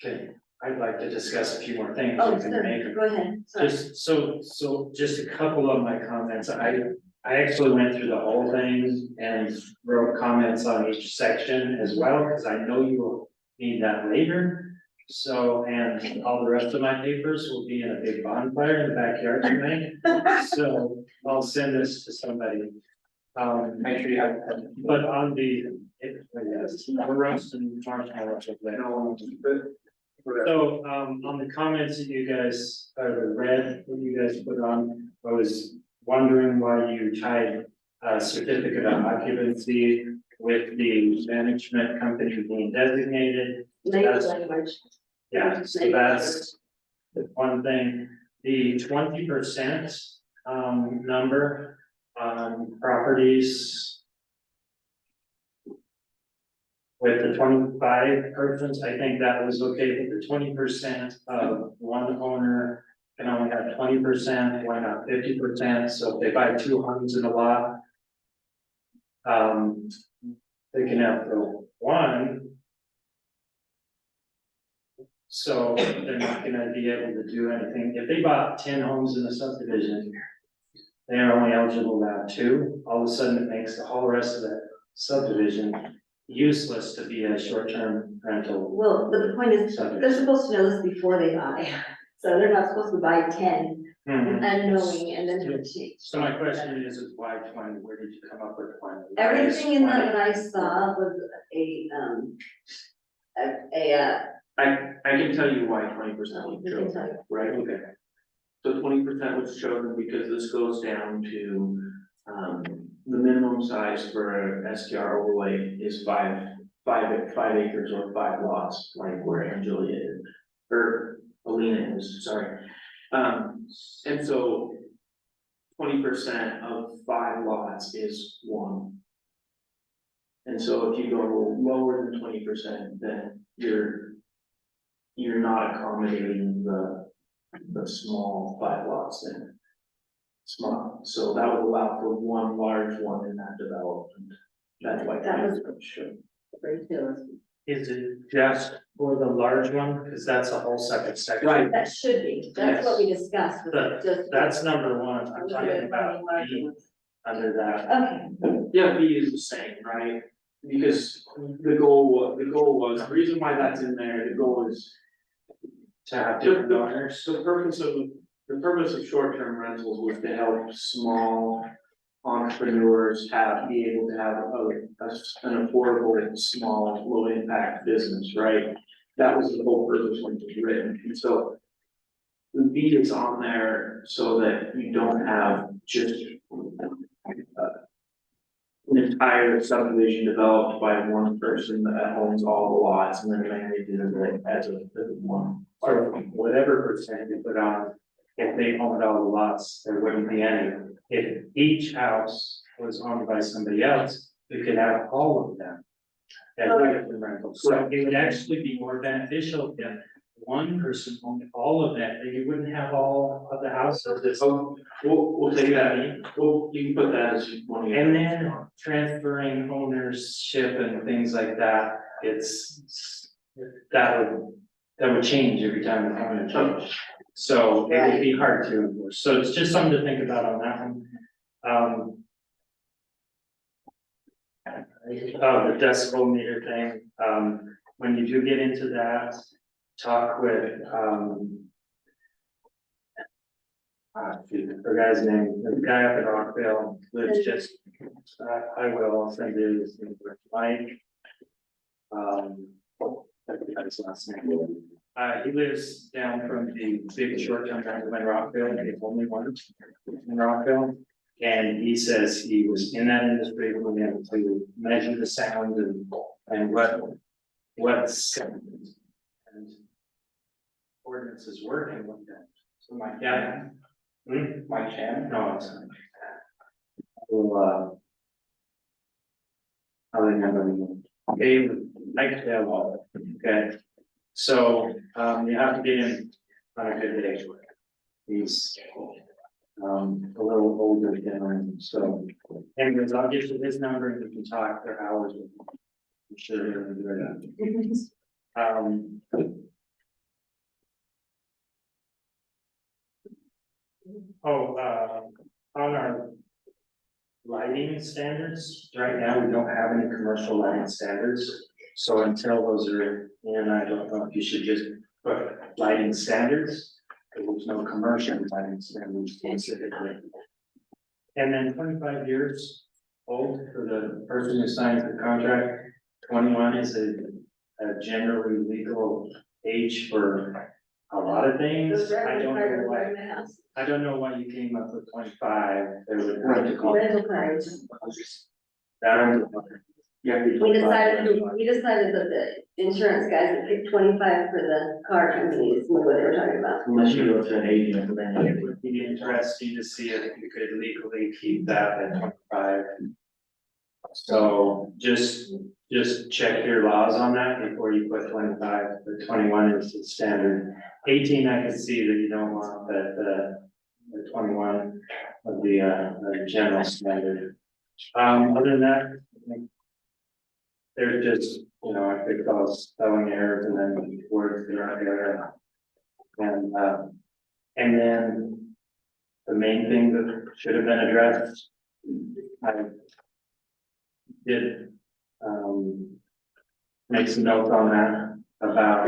Okay, I'd like to discuss a few more things. oh, You can make sorry, it. go ahead. Sorry. Just so just a couple of my comments, I actually went through the whole thing and wrote comments on each section as well, because I know you will need that later. So, and all the rest of my papers will be in a big bonfire in the backyard tonight. So I'll send this to somebody. Make sure you have. But on the, yes, we're roasting marshmallows up there. So, on the comments that you guys, or the red that you guys put on, I was wondering why you tied a certificate of occupancy with the management company being designated. Nice That's- language. Yeah, so that's the one thing, the 20% number on properties. With the 25 persons, I think that was okay, but the 20% of one owner can only have 20%, why not 50%? So if they buy 2 homes in a lot. They can have the one. So they're not gonna be able to do anything, if they bought 10 homes in a subdivision. They are only eligible to have 2, all of a sudden it makes the whole rest of the subdivision useless to be a short-term rental. Well, but the point is, subdivision. they're supposed to know this before they buy, so they're not supposed to buy 10 Mhm. unknowing and then have it changed. So my question is why 20, where did you come up with 20? Why is Everything in 20? that I saw was I can tell you why 20% was you can chosen, tell you. right? Okay. So 20% was chosen because this goes down to, the minimum size for an STR overlay is 5 acres or 5 lots, like where Angela is, or Alina is, sorry. And so 20% of 5 lots is 1. And so if you go lower than 20%, then you're not accommodating the small 5 lots then. Small, so that would allow for 1 large one in that development. That's why That was- sure. Very good. Is it just for the large one? Because that's a whole separate section. Right. That should be, that's what we discussed, was That- just. That's number 1, I'm talking about Large B ones. under that. Okay, Yeah, B is the same, right? Because the goal was, the reason why that's in there, the goal is To have different the owners. the purpose of short-term rentals was to help small entrepreneurs be able to have an affordable, small, low-impact business, right? That was the whole purpose when it was written, and so the B is on there so that you don't have just an entire subdivision developed by one person that owns all the lots and then manages it as a one. Or whatever percent you put on, if they owned all the lots, there wouldn't be any. If each house was owned by somebody else, you could have all of them. As different rentals, so it would actually be more beneficial if one person owned all of that, then you wouldn't have all of the houses that's. So we'll take that, you can put that as one of your. And then transferring ownership and things like that, that would change every time the owner changes. So it would be hard to enforce, so it's just something to think about on that one. The decibel meter thing, when you do get into that, talk with, the guy's name, the guy up in Rockville, lives just, I will send you his name, Mike. I forgot his last name. He lives down from the big short-term rental in Rockville, the only one in Rockville. And he says he was in that industry, being able to measure the sound and what's and ordinances working with that. So Mike, Yeah. Mike Chan, No, it's not. Well, I remember. Okay, like, okay, so, you have to get in on a good day. He's, a little older than I am, so. Anyways, I'll get you his number and we can talk for hours. I'm sure you're gonna do that. On our lighting standards, right now, we don't have any commercial lighting standards. So until those are in, I don't know if you should just put lighting standards, because there's no commercial lighting standards specifically. And then 25 years old for the person who signs the contract, 21 is a generally legal age for a lot of things. I don't know why you came up with 25. They would have to call it. Rental cars. That. Yeah. We decided that the insurance guys that picked 25 for the car companies knew what they were talking about. Unless you go to an agent, then it would be interesting to see if you could legally keep that at 25. So just check your laws on that before you put 25, but 21 is the standard. 18, I can see that you don't want that, the 21 of the general standard. Other than that, I think there's just, you know, I picked all spelling errors and then words that aren't there. And then the main thing that should have been addressed, I did, make some notes on that about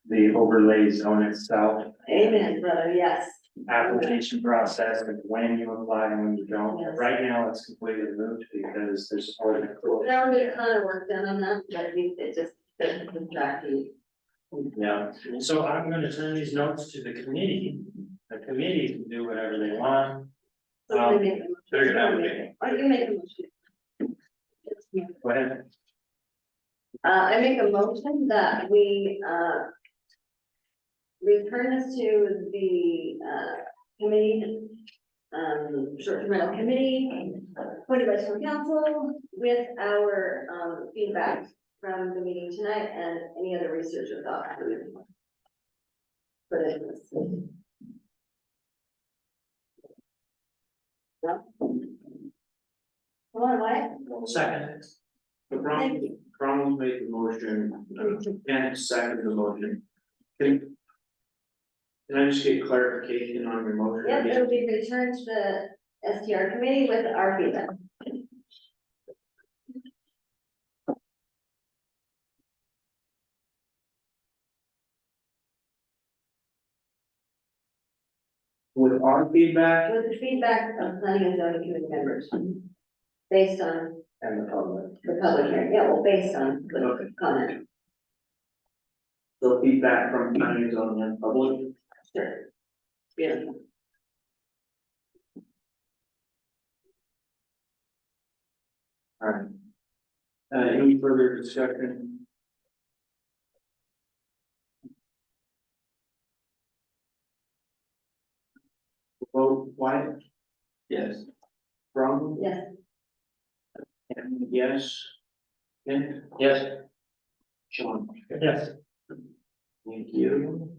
the overlay zone itself. Amen, brother, yes. Application process and when you apply and when you don't. Yes. Right now, it's completely moved because there's already. There will be a ton of work done on that, but it just doesn't distract you. Yeah, so I'm gonna turn these notes to the committee. The committee can do whatever they want. So they make a motion. Figure it out. Or you make a motion. Go ahead. I make a motion that we, return this to the, committee, short-term rental committee, appointed by town council with our, feedback from the meeting tonight and any other research or thoughts. Put it in this. No? Come on, Wyatt. Second. The Ron made the motion, and second the motion. Can I just get clarification on your motion? Yep, it'll be returned to the STR committee with our feedback. With our feedback With the feedback of planning and zoning committee members. Based on And the public. the public hearing, yeah, well, based on the comment. the feedback from planning on the public. Sure. Beautiful. Alright. Any further discussion? Vote Wyatt? Yes. Ron? Yes. And yes. Ken? Yes. Sean? Yes. Thank you.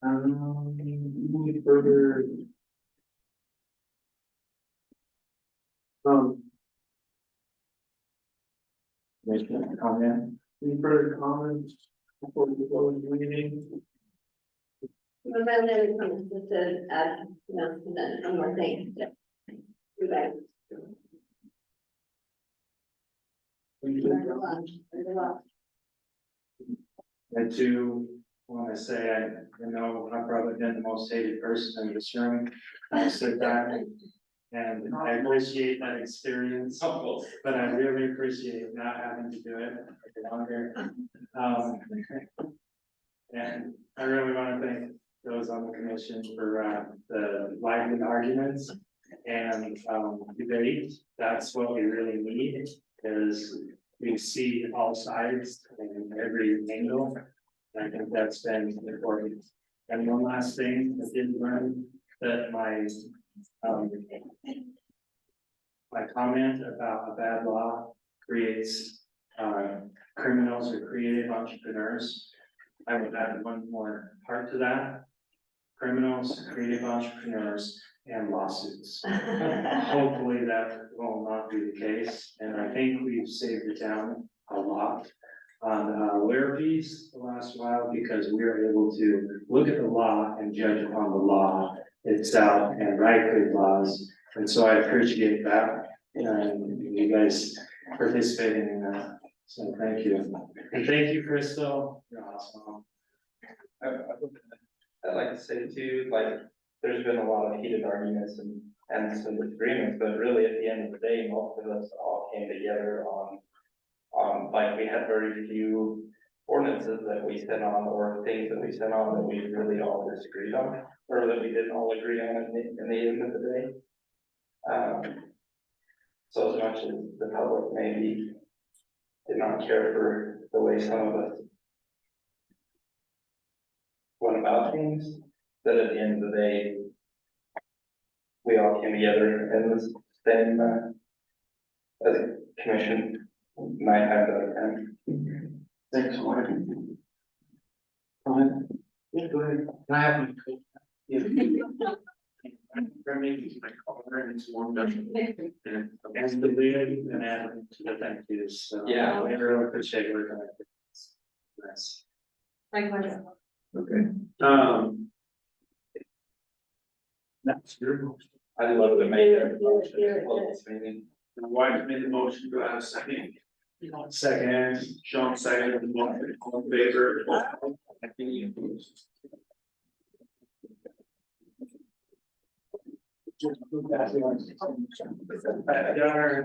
Any further? Commissioner comment? Any further comments before we go into the meeting? But then there is something just to add, you know, and then one more thing. Yeah. Feedback. Learned a lot, learned a lot. I do wanna say, I know I've probably been the most hated person in this room. I said that, and I appreciate that experience, but I really appreciate not having to do it any longer. And I really wanna thank those on the commission for the lively arguments and debate. That's what we really need, is we see all sides and every angle. I think that's been important. And one last thing, I did learn that my comment about a bad law creates criminals or creative entrepreneurs. I would add one more part to that. Criminals, creative entrepreneurs, and lawsuits. Hopefully that will not be the case, and I think we've saved the town a lot on lawyer fees the last while, because we are able to look at the law and judge upon the law itself and write good laws And so I appreciate that, and you guys participating in that, so thank you. And thank you, Crystal. You're awesome. I'd like to say too, like, there's been a lot of heated arguments and some disagreements, but really at the end of the day, most of us all came together on, like, we had very few ordinances that we sent on or things that we sent on that we really all disagreed on, or that we didn't all agree on in the end of the day. So as much as the public maybe did not care for the way some of us went about things, that at the end of the day, we all came together and was same, as a commission, 9 times out of 10. Thanks, Mark. Fine. Yeah, go ahead. Can I have my coat? Yeah. My collar and it's warmed up. As the lead and add to the thank yous, so. Yeah. We really appreciate working on this. Yes. Likewise. Okay. That's your motion. I love the mayor. Meeting. White made the motion, do I have a second? Second. Sean seconded the motion, all in favor? Any opposed? Darn.